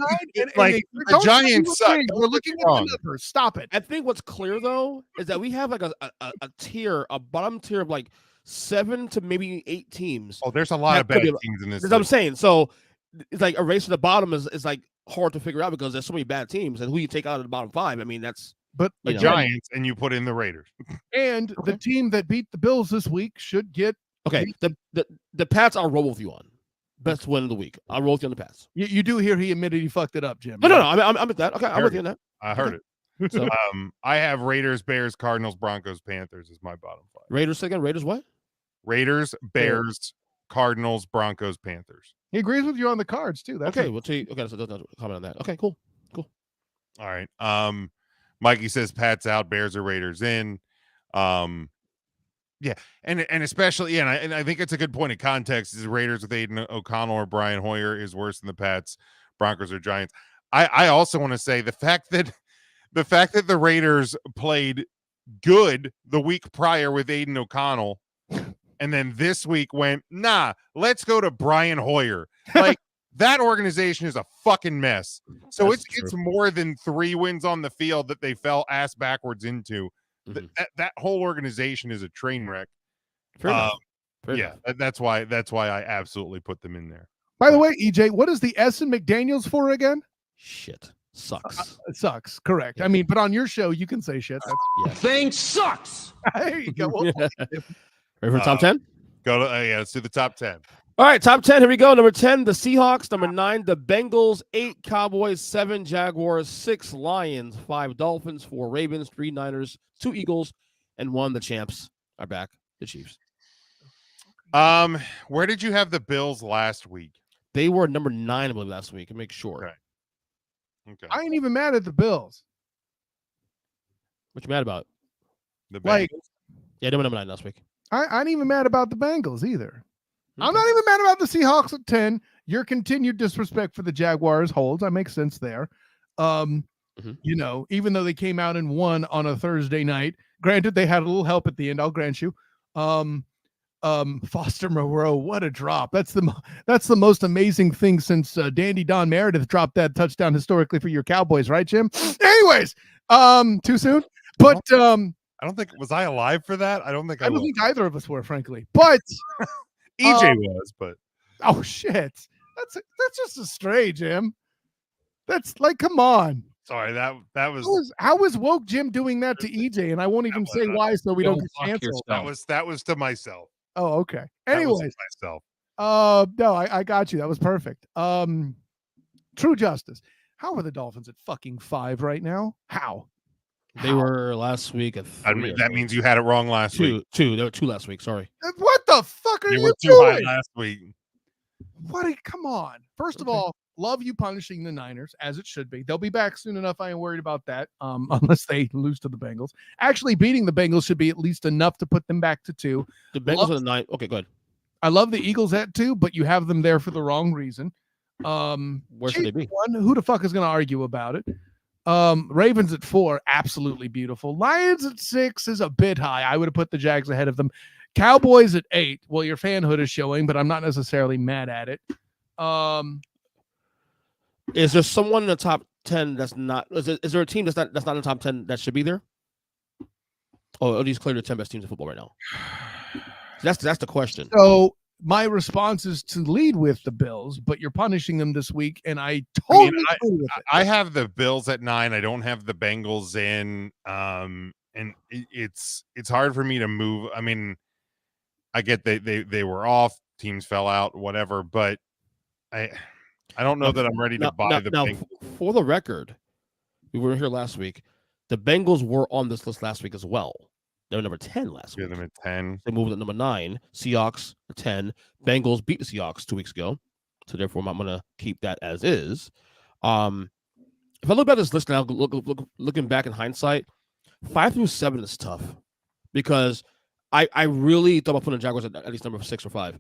Giants suck. We're looking at the numbers. Stop it. I think what's clear though is that we have a bottom tier of 7 to maybe 8 teams. Oh, there's a lot of bad teams in this. That's what I'm saying. So it's a race to the bottom is hard to figure out because there's so many bad teams and who you take out of the bottom 5. I mean, that's the Giants and you put in the Raiders. And the team that beat the Bills this week should get the Pats I'll roll with you on. Best win of the week. I'll roll with you on the Pats. You do hear he admitted he fucked it up, Jim. No. I'm at that. Okay, I'm with you on that. I heard it. So, I have Raiders, Bears, Cardinals, Broncos, Panthers as my bottom 5. Raiders again. Raiders what? Raiders, Bears, Cardinals, Broncos, Panthers. He agrees with you on the cards too. That's okay. We'll see. Okay, so don't comment on that. Okay, cool. All right. Mikey says Pats out, Bears or Raiders in. Yeah, and especially, and I think it's a good point of context. Is Raiders with Aiden O'Connell or Brian Hoyer is worse than the Pats, Broncos or Giants. I also want to say the fact that the Raiders played good the week prior with Aiden O'Connell, and then this week went, let's go to Brian Hoyer. That organization is a fucking mess. So it's more than 3 wins on the field that they fell ass backwards into. That whole organization is a train wreck. Fair enough. That's why I absolutely put them in there. By the way, EJ, what is the S in McDaniels for again? Shit. Sucks. It sucks. Correct. I mean, but on your show, you can say shit. Thing sucks. There you go. Ready for top 10? Go to let's do the top 10. All right, top 10. Here we go. Number 10, the Seahawks. Number 9, the Bengals. 8, Cowboys. 7, Jaguars. 6, Lions. 5, Dolphins. 4, Ravens. 3, Niners. 2, Eagles. And 1, the champs are back, the Chiefs. Where did you have the Bills last week? They were number 9, I believe, last week. Make sure. Okay. I ain't even mad at the Bills. What you mad about? The Bengals. Yeah, they were number 9 last week. I ain't even mad about the Bengals either. Okay. I'm not even mad about the Seahawks at 10. Your continued disrespect for the Jaguars holds. That makes sense there. You know, even though they came out and won on a Thursday night. Granted, they had a little help at the end. I'll grant you. Foster Moreau, what a drop! That's the most amazing thing since Dandy Don Meredith dropped that touchdown historically for your Cowboys, right, Jim? Anyways, too soon, but I don't think was I alive for that. I don't think I don't think either of us were, frankly. But EJ was, but oh shit, that's just a stray, Jim. That's like, come on. Sorry, that was how was woke Jim doing that to EJ, and I won't even say why, so we don't get canceled. That was to myself. Oh, okay. Anyways, myself. No, I got you. That was perfect. True justice. How are the Dolphins at fucking 5 right now? How? They were last week at 3. That means you had it wrong last week. Two. There were 2 last week. Sorry. What the fuck are you were too doing? high last week. Come on. First of all, love you punishing the Niners, as it should be. They'll be back soon enough. I ain't worried about that, unless they lose to the Bengals. Actually, beating the Bengals should be at least enough to put them back to 2. The Bengals are the 9. Okay, good. I love the Eagles at 2, but you have them there for the wrong reason. Where should they be? 1, who the fuck is going to argue about it? Ravens at 4, absolutely beautiful. Lions at 6 is a bit high. I would have put the Jags ahead of them. Cowboys at 8. Well, your fanhood is showing, but I'm not necessarily mad at it. Is there someone in the top 10 that's not? Is there a team that's not in the top 10 that should be there? Oh, these clearly the 10 best teams in football right now. That's the question. So my response is to lead with the Bills, but you're punishing them this week, and I totally agree with it. I have the Bills at 9. I don't have the Bengals in. And it's hard for me to move. I mean, I get they were off, teams fell out, whatever, but I don't know that I'm ready to buy the Bengals. For the record, we were here last week. The Bengals were on this list last week as well. They were number 10 last week. Them at 10. They moved at number 9. Seahawks at 10. Bengals beat the Seahawks 2 weeks ago. So therefore, I'm going to keep that as is. If I look at this list now, looking back in hindsight, 5 through 7 is tough because I really thought about putting the Jaguars at least number 6 or 5.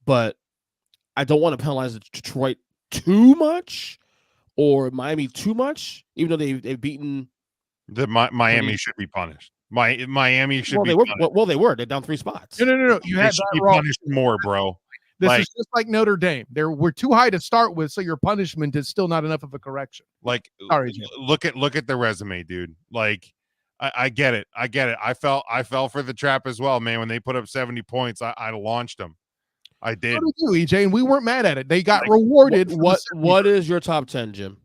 But I don't want to penalize Detroit too much or Miami too much, even though they've beaten. Miami should be punished. Miami should be punished. Well, they were. They're down 3 spots. No. You had that wrong. Punished more, bro. This is just like Notre Dame. We're too high to start with, so your punishment is still not enough of a correction. Like, sorry, Jim. Look at the resume, dude. Like, I get it. I fell for the trap as well, man. When they put up 70 points, I launched them. I did. So did you, EJ, and we weren't mad at it. They got rewarded. What is your top 10, Jim?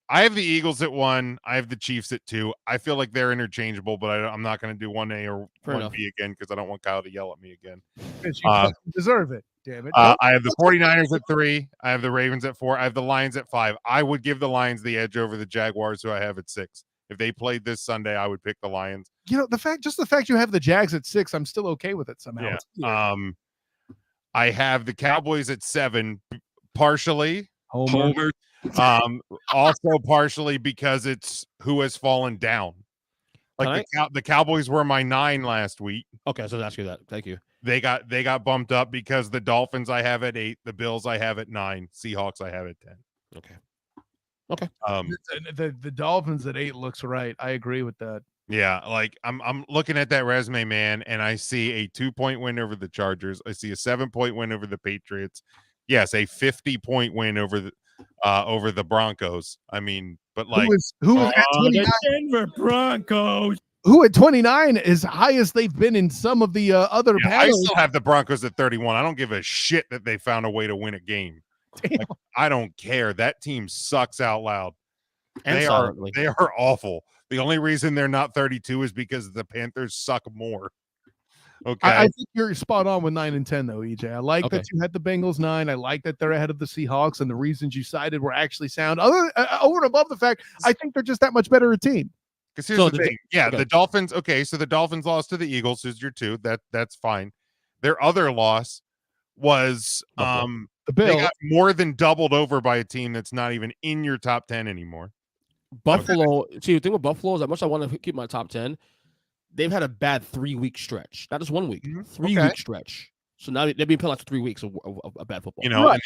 I have the Eagles at 1. I have the Chiefs at 2. I feel like they're interchangeable, but I'm not going to do 1A or 1B again because I don't want Kyle to yell at me again. Because you deserve it. Damn it. I have the 49ers at 3. I have the Ravens at 4. I have the Lions at 5. I would give the Lions the edge over the Jaguars, who I have at 6. If they played this Sunday, I would pick the Lions. You know, the fact you have the Jags at 6, I'm still okay with it somehow. Yeah. I have the Cowboys at 7, partially. Homer. Also partially because it's who has fallen down. Like the Cowboys were my 9 last week. Okay, so that's you that. Thank you. They got bumped up because the Dolphins I have at 8, the Bills I have at 9, Seahawks I have at 10. Okay. The Dolphins at 8 looks right. I agree with that. Yeah, like I'm looking at that resume, man, and I see a 2-point win over the Chargers. I see a 7-point win over the Patriots. Yes, a 50-point win over the Broncos. I mean, but like who was at 29? The Denver Broncos. Who at 29 is highest they've been in some of the other battles. I still have the Broncos at 31. I don't give a shit that they found a way to win a game. Like, I don't care. That team sucks out loud. They are awful. The only reason they're not 32 is because the Panthers suck more. Okay. I think you're spot on with 9 and 10, though, EJ. I like that you had the Bengals 9. I like that they're ahead of the Seahawks, and the reasons you cited were actually sound. Over and above the fact, I think they're just that much better a team. Because here's the thing. Yeah, the Dolphins. Okay, so the Dolphins lost to the Eagles, who's your 2. That's fine. Their other loss was the Bills. They got more than doubled over by a team that's not even in your top 10 anymore. Buffalo. See, the thing with Buffalo is that much I want to keep my top 10. They've had a bad 3-week stretch, not just 1 week, 3-week stretch. So now they're being penalized for 3 weeks of bad football. You know, right.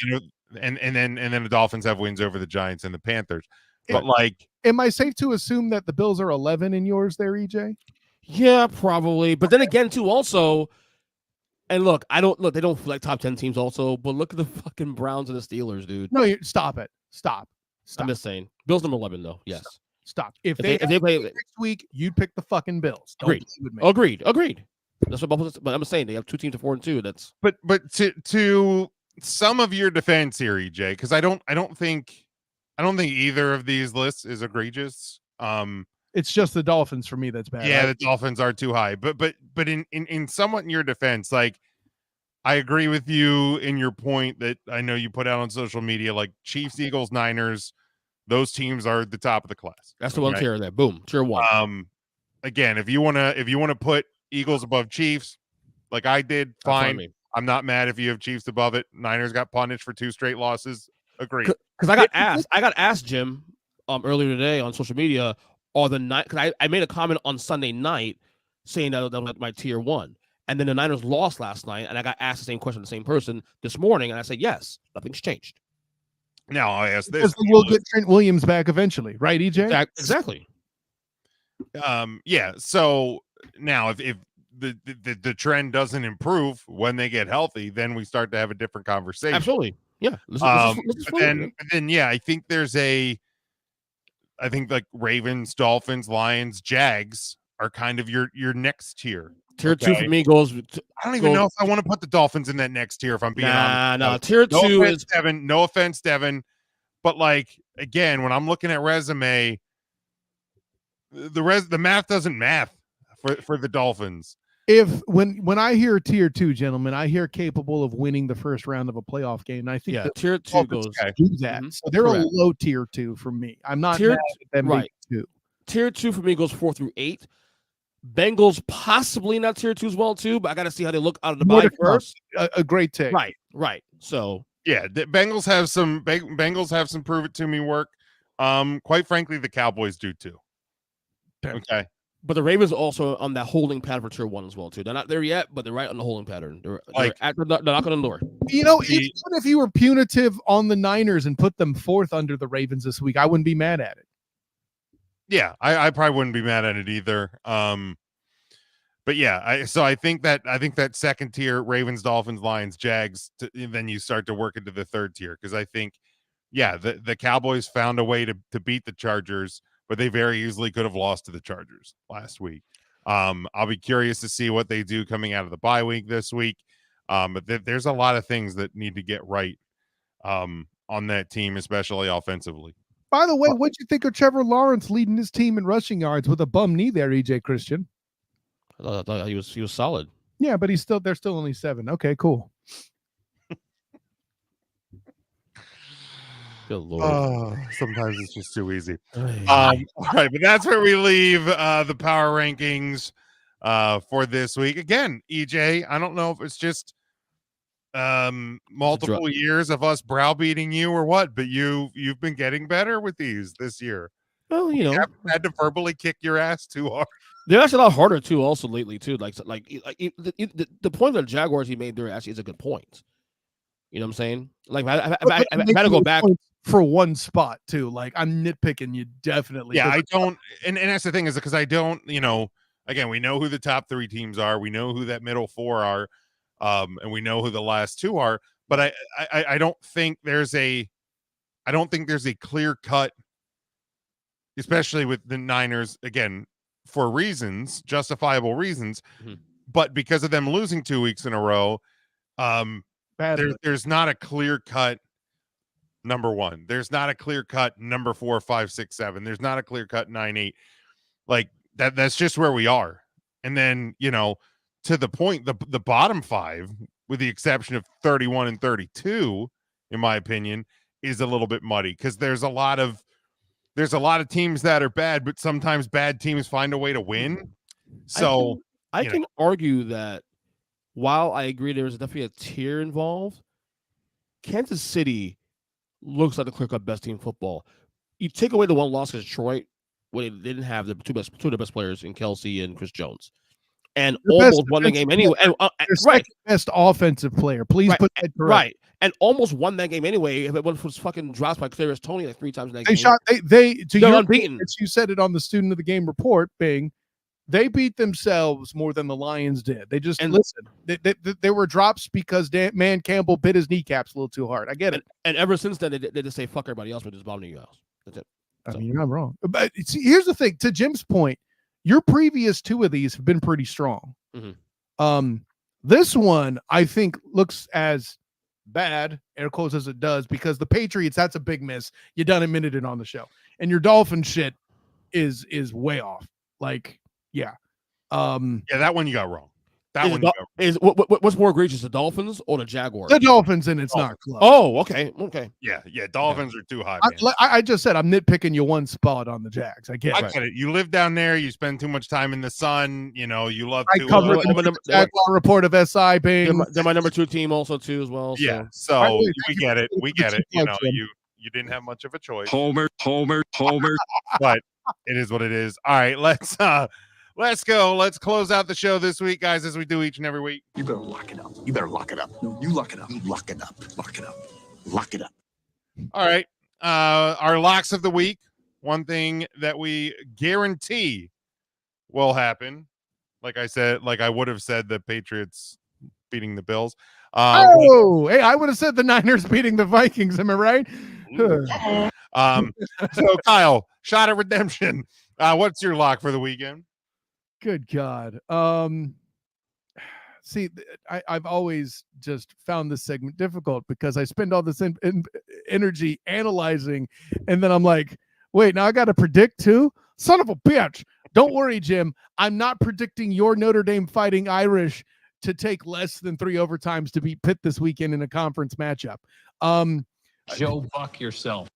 and then the Dolphins have wins over the Giants and the Panthers. But like, am I safe to assume that the Bills are 11 in yours there, EJ? Yeah, probably. But then again, too, also, and look, they don't like top 10 teams also, but look at the fucking Browns and the Steelers, dude. No, stop it. Stop. I'm just saying. Bills number 11, though. Yes. Stop. If they play next week, you'd pick the fucking Bills. Agreed. Agreed. That's what Buffalo. But I'm saying they have two teams at 4-2. That's but to some of your defense here, EJ, because I don't think either of these lists is egregious. It's just the Dolphins for me that's bad. Yeah, the Dolphins are too high. But in somewhat in your defense, like I agree with you in your point that I know you put out on social media, like Chiefs, Eagles, Niners, those teams are the top of the class. That's the one tier there. Boom, tier 1. Again, if you wanna put Eagles above Chiefs, like I did, fine. I'm not mad if you have Chiefs above it. Niners got punished for 2 straight losses. Agreed. Because I got asked, Jim, earlier today on social media, because I made a comment on Sunday night saying that was my tier 1. And then the Niners lost last night, and I got asked the same question to the same person this morning, and I said, yes, nothing's changed. Now I ask this. Because we'll get Trent Williams back eventually, right, EJ? Exactly. Yeah. So now if the trend doesn't improve when they get healthy, then we start to have a different conversation. Absolutely. Yeah. But then yeah, I think like Ravens, Dolphins, Lions, Jags are kind of your next tier. Tier 2 for me goes. I don't even know if I want to put the Dolphins in that next tier. If I'm being honest. No. Tier 2 is Devin. No offense, Devin, but like again, when I'm looking at resume, the math doesn't math for the Dolphins. When I hear tier 2, gentlemen, I hear capable of winning the first round of a playoff game. And I think tier 2 goes do that. So they're a low tier 2 for me. I'm not tier mad at them being 2. Tier 2 for me goes 4 through 8. Bengals possibly not tier 2 as well too, but I got to see how they look out of the bye first. A great take. Right. So yeah, the Bengals have some prove it to me work. Quite frankly, the Cowboys do too. Okay. But the Ravens are also on that holding pattern for tier 1 as well too. They're not there yet, but they're right on the holding pattern. They're knocking on the door. Even if you were punitive on the Niners and put them 4th under the Ravens this week, I wouldn't be mad at it. Yeah, I probably wouldn't be mad at it either. But yeah, I think that second tier, Ravens, Dolphins, Lions, Jags, then you start to work into the third tier because I think, yeah, the Cowboys found a way to beat the Chargers, but they very easily could have lost to the Chargers last week. I'll be curious to see what they do coming out of the bye week this week. But there's a lot of things that need to get right on that team, especially offensively. By the way, what'd you think of Trevor Lawrence leading his team in rushing yards with a bum knee there, EJ Christian? I thought he was solid. Yeah, but they're still only 7. Okay, cool. Good Lord. Sometimes it's just too easy. All right, but that's where we leave the power rankings for this week. Again, EJ, I don't know if it's just multiple years of us browbeating you or what, but you've been getting better with these this year. Well, you haven't had to verbally kick your ass too hard. They're actually a lot harder too. Also lately too, the point that the Jaguars he made there actually is a good point. You know what I'm saying? Like I got to go back for one spot too. Like I'm nitpicking you definitely. Yeah, I don't, and that's the thing is because I don't. Again, we know who the top 3 teams are. We know who that middle 4 are. And we know who the last 2 are, but I don't think there's a clear cut, especially with the Niners again for reasons, justifiable reasons, but because of them losing 2 weeks in a row, there's not a clear cut number 1. There's not a clear cut number 4, 5, 6, 7. There's not a clear cut 9, 8. Like that's just where we are, and then to the point, the bottom 5, with the exception of 31 and 32, in my opinion, is a little bit muddy because there's a lot of teams that are bad, but sometimes bad teams find a way to win. So I can argue that while I agree there is definitely a tier involved, Kansas City looks like the clear-cut best team in football. You take away the one loss to Detroit, where they didn't have the two of the best players in Kelsey and Chris Jones. And almost won the game anyway. Right, best offensive player. Please put that correct. Right, and almost won that game anyway. If it was fucking dropped by Kadarius Toney like 3 times in that They game. shot. They to They're your unbeaten. point, you said it on the Student of the Game report. Bing. They beat themselves more than the Lions did. They just listen. They were drops because Man Campbell bit his kneecaps a little too hard. I get it. And ever since then, they just say fuck everybody else, but just bomb you guys. That's it. I mean, you're not wrong. But see, here's the thing. To Jim's point, your previous 2 of these have been pretty strong. This one I think looks as bad, air quotes, as it does, because the Patriots, that's a big miss. You done admitted it on the show, and your Dolphin shit is way off. Like, yeah, that one you got wrong. That is one what's more egregious, the Dolphins or the Jaguars? The Dolphins, and it's not close. Oh, okay. Yeah. Dolphins are too high. I just said I'm nitpicking you one spot on the Jags. I get it. You live down there. You spend too much time in the sun. You know, you love to. I covered the Jaguar report of SI being. They're my number 2 team also too as well. Yeah, so we get it. We get it. You know, you didn't have much of a choice. Homer. But it is what it is. All right, let's go. Let's close out the show this week, guys, as we do each and every week. You better lock it up. You better lock it up. No, you lock it up. You lock it up. Lock it up. Lock it up. All right. Our locks of the week. One thing that we guarantee will happen. Like I said, like I would have said, the Patriots beating the Bills. Hey, I would have said the Niners beating the Vikings. Am I right? So Kyle, shot at redemption. What's your lock for the weekend? Good God. See, I've always just found this segment difficult because I spend all this energy analyzing, and then I'm like, wait, now I got to predict too? Son of a bitch. Don't worry, Jim. I'm not predicting your Notre Dame Fighting Irish to take less than 3 overtimes to beat Pitt this weekend in a conference matchup. Joe Buck yourself.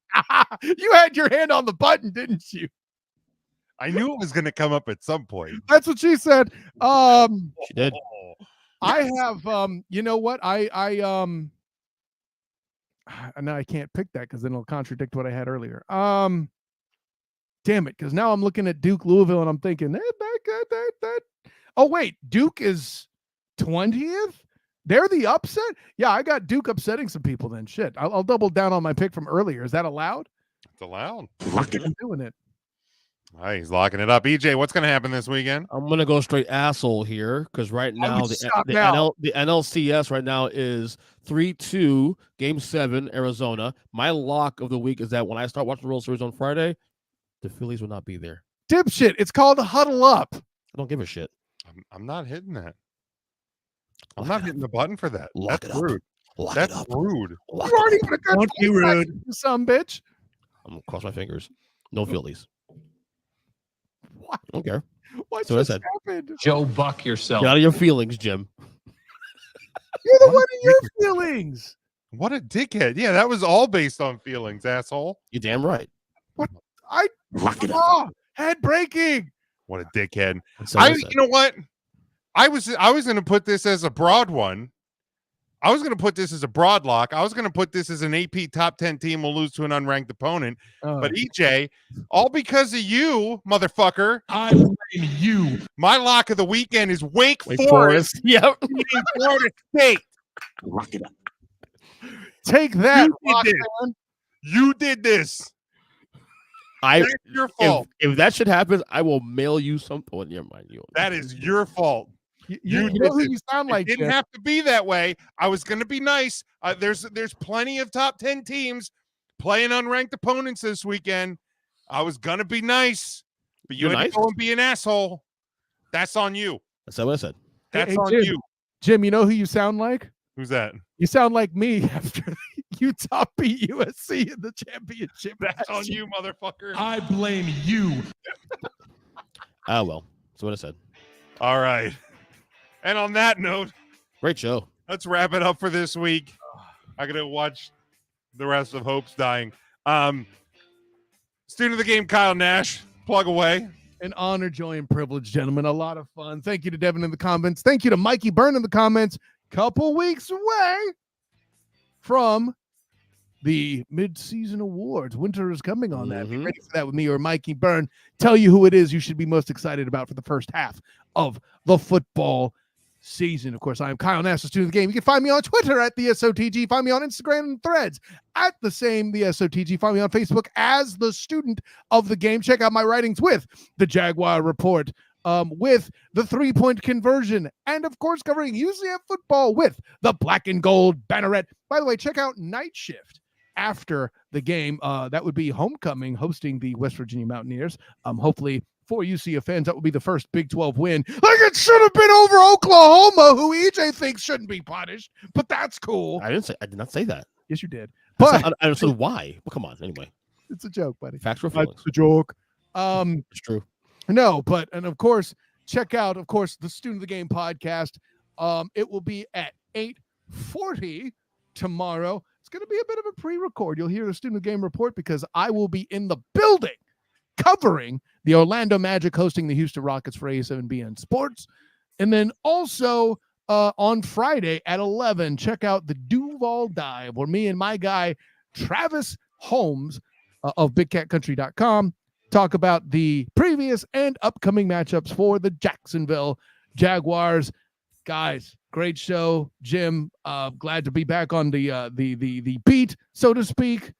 You had your hand on the button, didn't you? I knew it was going to come up at some point. That's what she said. She did. I have, you know what? Now I can't pick that because then it'll contradict what I had earlier. Damn it, because now I'm looking at Duke Louisville and I'm thinking, oh wait, Duke is 20th. They're the upset. Yeah, I got Duke upsetting some people. Then shit, I'll double down on my pick from earlier. Is that allowed? It's allowed. I'm doing it. All right, he's locking it up. EJ, what's going to happen this weekend? I'm going to go straight asshole here because right now the NLCS right now is 3-2, Game 7, Arizona. My lock of the week is that when I start watching the World Series on Friday, the Phillies will not be there. Dipshit, it's called Huddle Up. I don't give a shit. I'm not hitting that. I'm not hitting the button for that. Lock That's it up. rude. Lock That's it up. rude. You aren't even a good Don't be rude. you some bitch. I'm going to cross my fingers. No Phillies. What? I don't care. What So I just said, happened? Joe Buck yourself. get out of your feelings, Jim. You're the one in your feelings. What a dickhead. Yeah, that was all based on feelings, asshole. You're damn right. Lock it up. Head breaking. What a dickhead. So I said. You know what? I was going to put this as a broad one. I was going to put this as a broad lock. I was going to put this as an AP top 10 team will lose to an unranked opponent. But EJ, all because of you, motherfucker. I blame you. My lock of the weekend is Wake Forest. Forest. Yep. beating Florida State. Lock it up. Take that. You did this. That's your fault. If that shit happens, I will mail you something. Oh, never mind you. That is your fault. You know who you sound like. It didn't have to be that way. I was going to be nice. There's plenty of top 10 teams playing unranked opponents this weekend. I was going to be nice, but you had to go and be an asshole. That's on you. That's what I said. That's Hey, on Jim. you. Jim, you know who you sound like? Who's that? You sound like me after Utah beat USC in the championship. That's on you, motherfucker. I blame you. Well, that's what I said. All right. And on that note, great show. Let's wrap it up for this week. I got to watch the rest of Hope's Dying. Student of the game, Kyle Nash. Plug away. An honor, joy, and privilege, gentlemen. A lot of fun. Thank you to Devin in the comments. Thank you to Mikey Byrne in the comments. Couple weeks away from the mid-season awards. Winter is coming on that. Be ready for that with me or Mikey Byrne. Tell you who it is you should be most excited about for the first half of the football season. Of course, I am Kyle Nash, the student of the game. You can find me on Twitter at the SOTG. Find me on Instagram and Threads at the SOTG. Find me on Facebook as the student of the game. Check out my writings with the Jaguar Report, with the 3-point conversion, and of course, covering UCF football with the Black and Gold Banneret. By the way, check out Night Shift after the game. That would be Homecoming hosting the West Virginia Mountaineers. Hopefully, for UCF fans, that would be the first Big 12 win. Like it should have been over Oklahoma, who EJ thinks shouldn't be punished, but that's cool. I did not say that. Yes, you did. But I understood why. Well, come on. Anyway, it's a joke, buddy. Facts or feelings. It's a joke. It's true. No, but and of course, check out the Student of the Game podcast. It will be at 8:40 tomorrow. It's going to be a bit of a pre-record. You'll hear the Student of the Game report because I will be in the building covering the Orlando Magic hosting the Houston Rockets for A7BN Sports. And then also on Friday at 11, check out the Duval Dive, where me and my guy, Travis Holmes of BigCatCountry.com, talk about the previous and upcoming matchups for the Jacksonville Jaguars. Guys, great show. Jim, glad to be back on the beat, so to speak.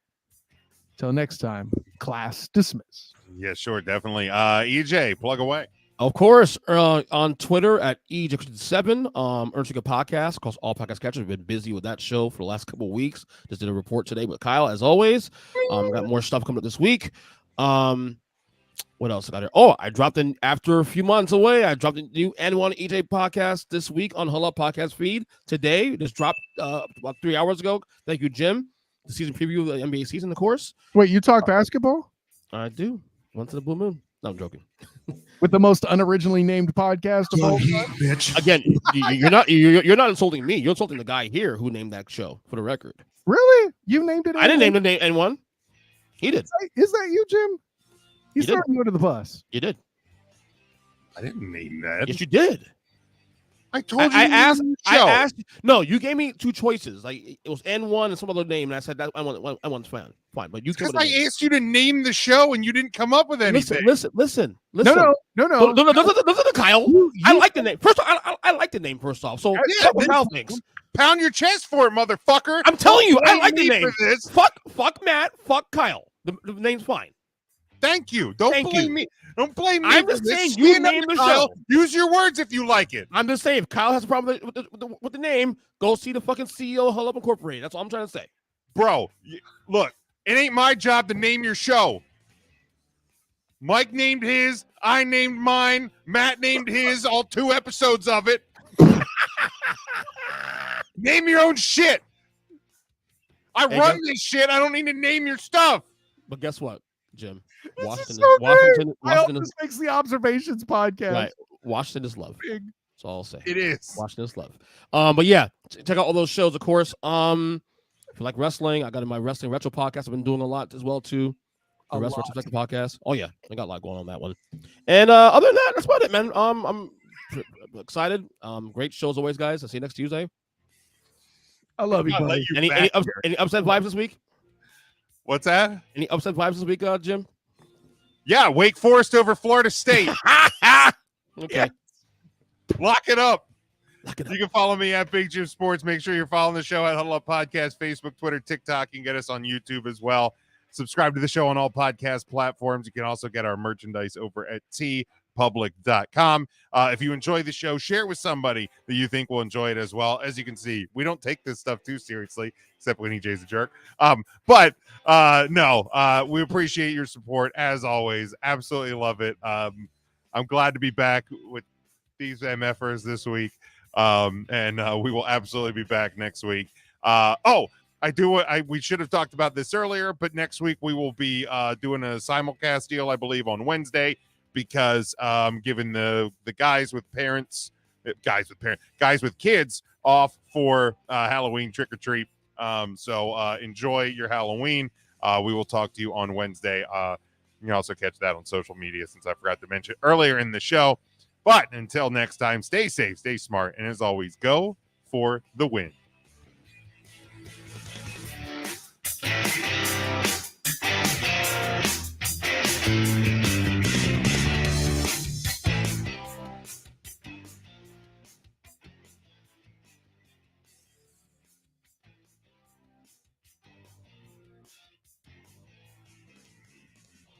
Till next time, class dismissed. Yeah, sure, definitely. EJ, plug away. Of course, on Twitter at EJ7, Ernst & Young Podcast, across all podcast catchers. We've been busy with that show for the last couple of weeks. Just did a report today with Kyle, as always. Got more stuff coming up this week. What else I got here? Oh, I dropped in after a few months away. I dropped a new N1 EJ podcast this week on Huddle Up Podcast feed today. It just dropped about 3 hours ago. Thank you, Jim. The season preview of the NBA season, of course. Wait, you talk basketball? I do. Once in a blue moon. No, I'm joking. With the most unoriginally named podcast of all time? Bitch. Again, you're not insulting me. You're insulting the guy here who named that show, for the record. Really? You named it? I didn't name the name N1. He did. Is that you, Jim? He's throwing you under the bus. You did. I didn't name that. Yes, you did. I told you. I asked. No, you gave me two choices. Like it was N1 and some other name, and I said that N1's fine. But you because I asked you to name the show and you didn't come up with anything. Listen. No. Listen, Kyle. I like the name. First off, I like the name. First off, so Kyle thinks. Pound your chest for it, motherfucker. I'm telling you, I like the name. name. Fuck Matt. Fuck Kyle. The name's fine. Thank you. Don't blame me. Don't blame me. I'm just saying you named the show. Use your words if you like it. I'm just saying if Kyle has a problem with the name, go see the fucking CEO of Huddle Up Incorporated. That's all I'm trying to say. Bro, look, it ain't my job to name your show. Mike named his, I named mine, Matt named his, all 2 episodes of it. Name your own shit. I run this shit. I don't need to name your stuff. But guess what, Jim? Washington makes the Observations podcast. Right. Washington is love. That's all I'll say. It is. Washington is love. But yeah, check out all those shows, of course. If you like wrestling, I got in my wrestling retro podcast. I've been doing a lot as well too. The wrestling retrospective podcast. Oh yeah, I got a lot going on that one. And other than that, that's about it, man. I'm excited. Great shows always, guys. I'll see you next Tuesday. I love you, buddy. Any upset vibes this week? What's that? Any upset vibes this week, Jim? Yeah, Wake Forest over Florida State. Okay. Yeah. Lock it up. You can follow me at Big Jim Sports. Make sure you're following the show at Huddle Up Podcast, Facebook, Twitter, TikTok. You can get us on YouTube as well. Subscribe to the show on all podcast platforms. You can also get our merchandise over at tpublic.com. If you enjoy the show, share it with somebody that you think will enjoy it as well. As you can see, we don't take this stuff too seriously, except when EJ's a jerk. No, we appreciate your support as always. Absolutely love it. I'm glad to be back with these MFers this week. And we will absolutely be back next week. We should have talked about this earlier, but next week we will be doing a simulcast deal, I believe, on Wednesday, because given the guys with kids off for Halloween trick or treat. So enjoy your Halloween. We will talk to you on Wednesday. You can also catch that on social media, since I forgot to mention earlier in the show. But until next time, stay safe, stay smart, and as always, go for the win.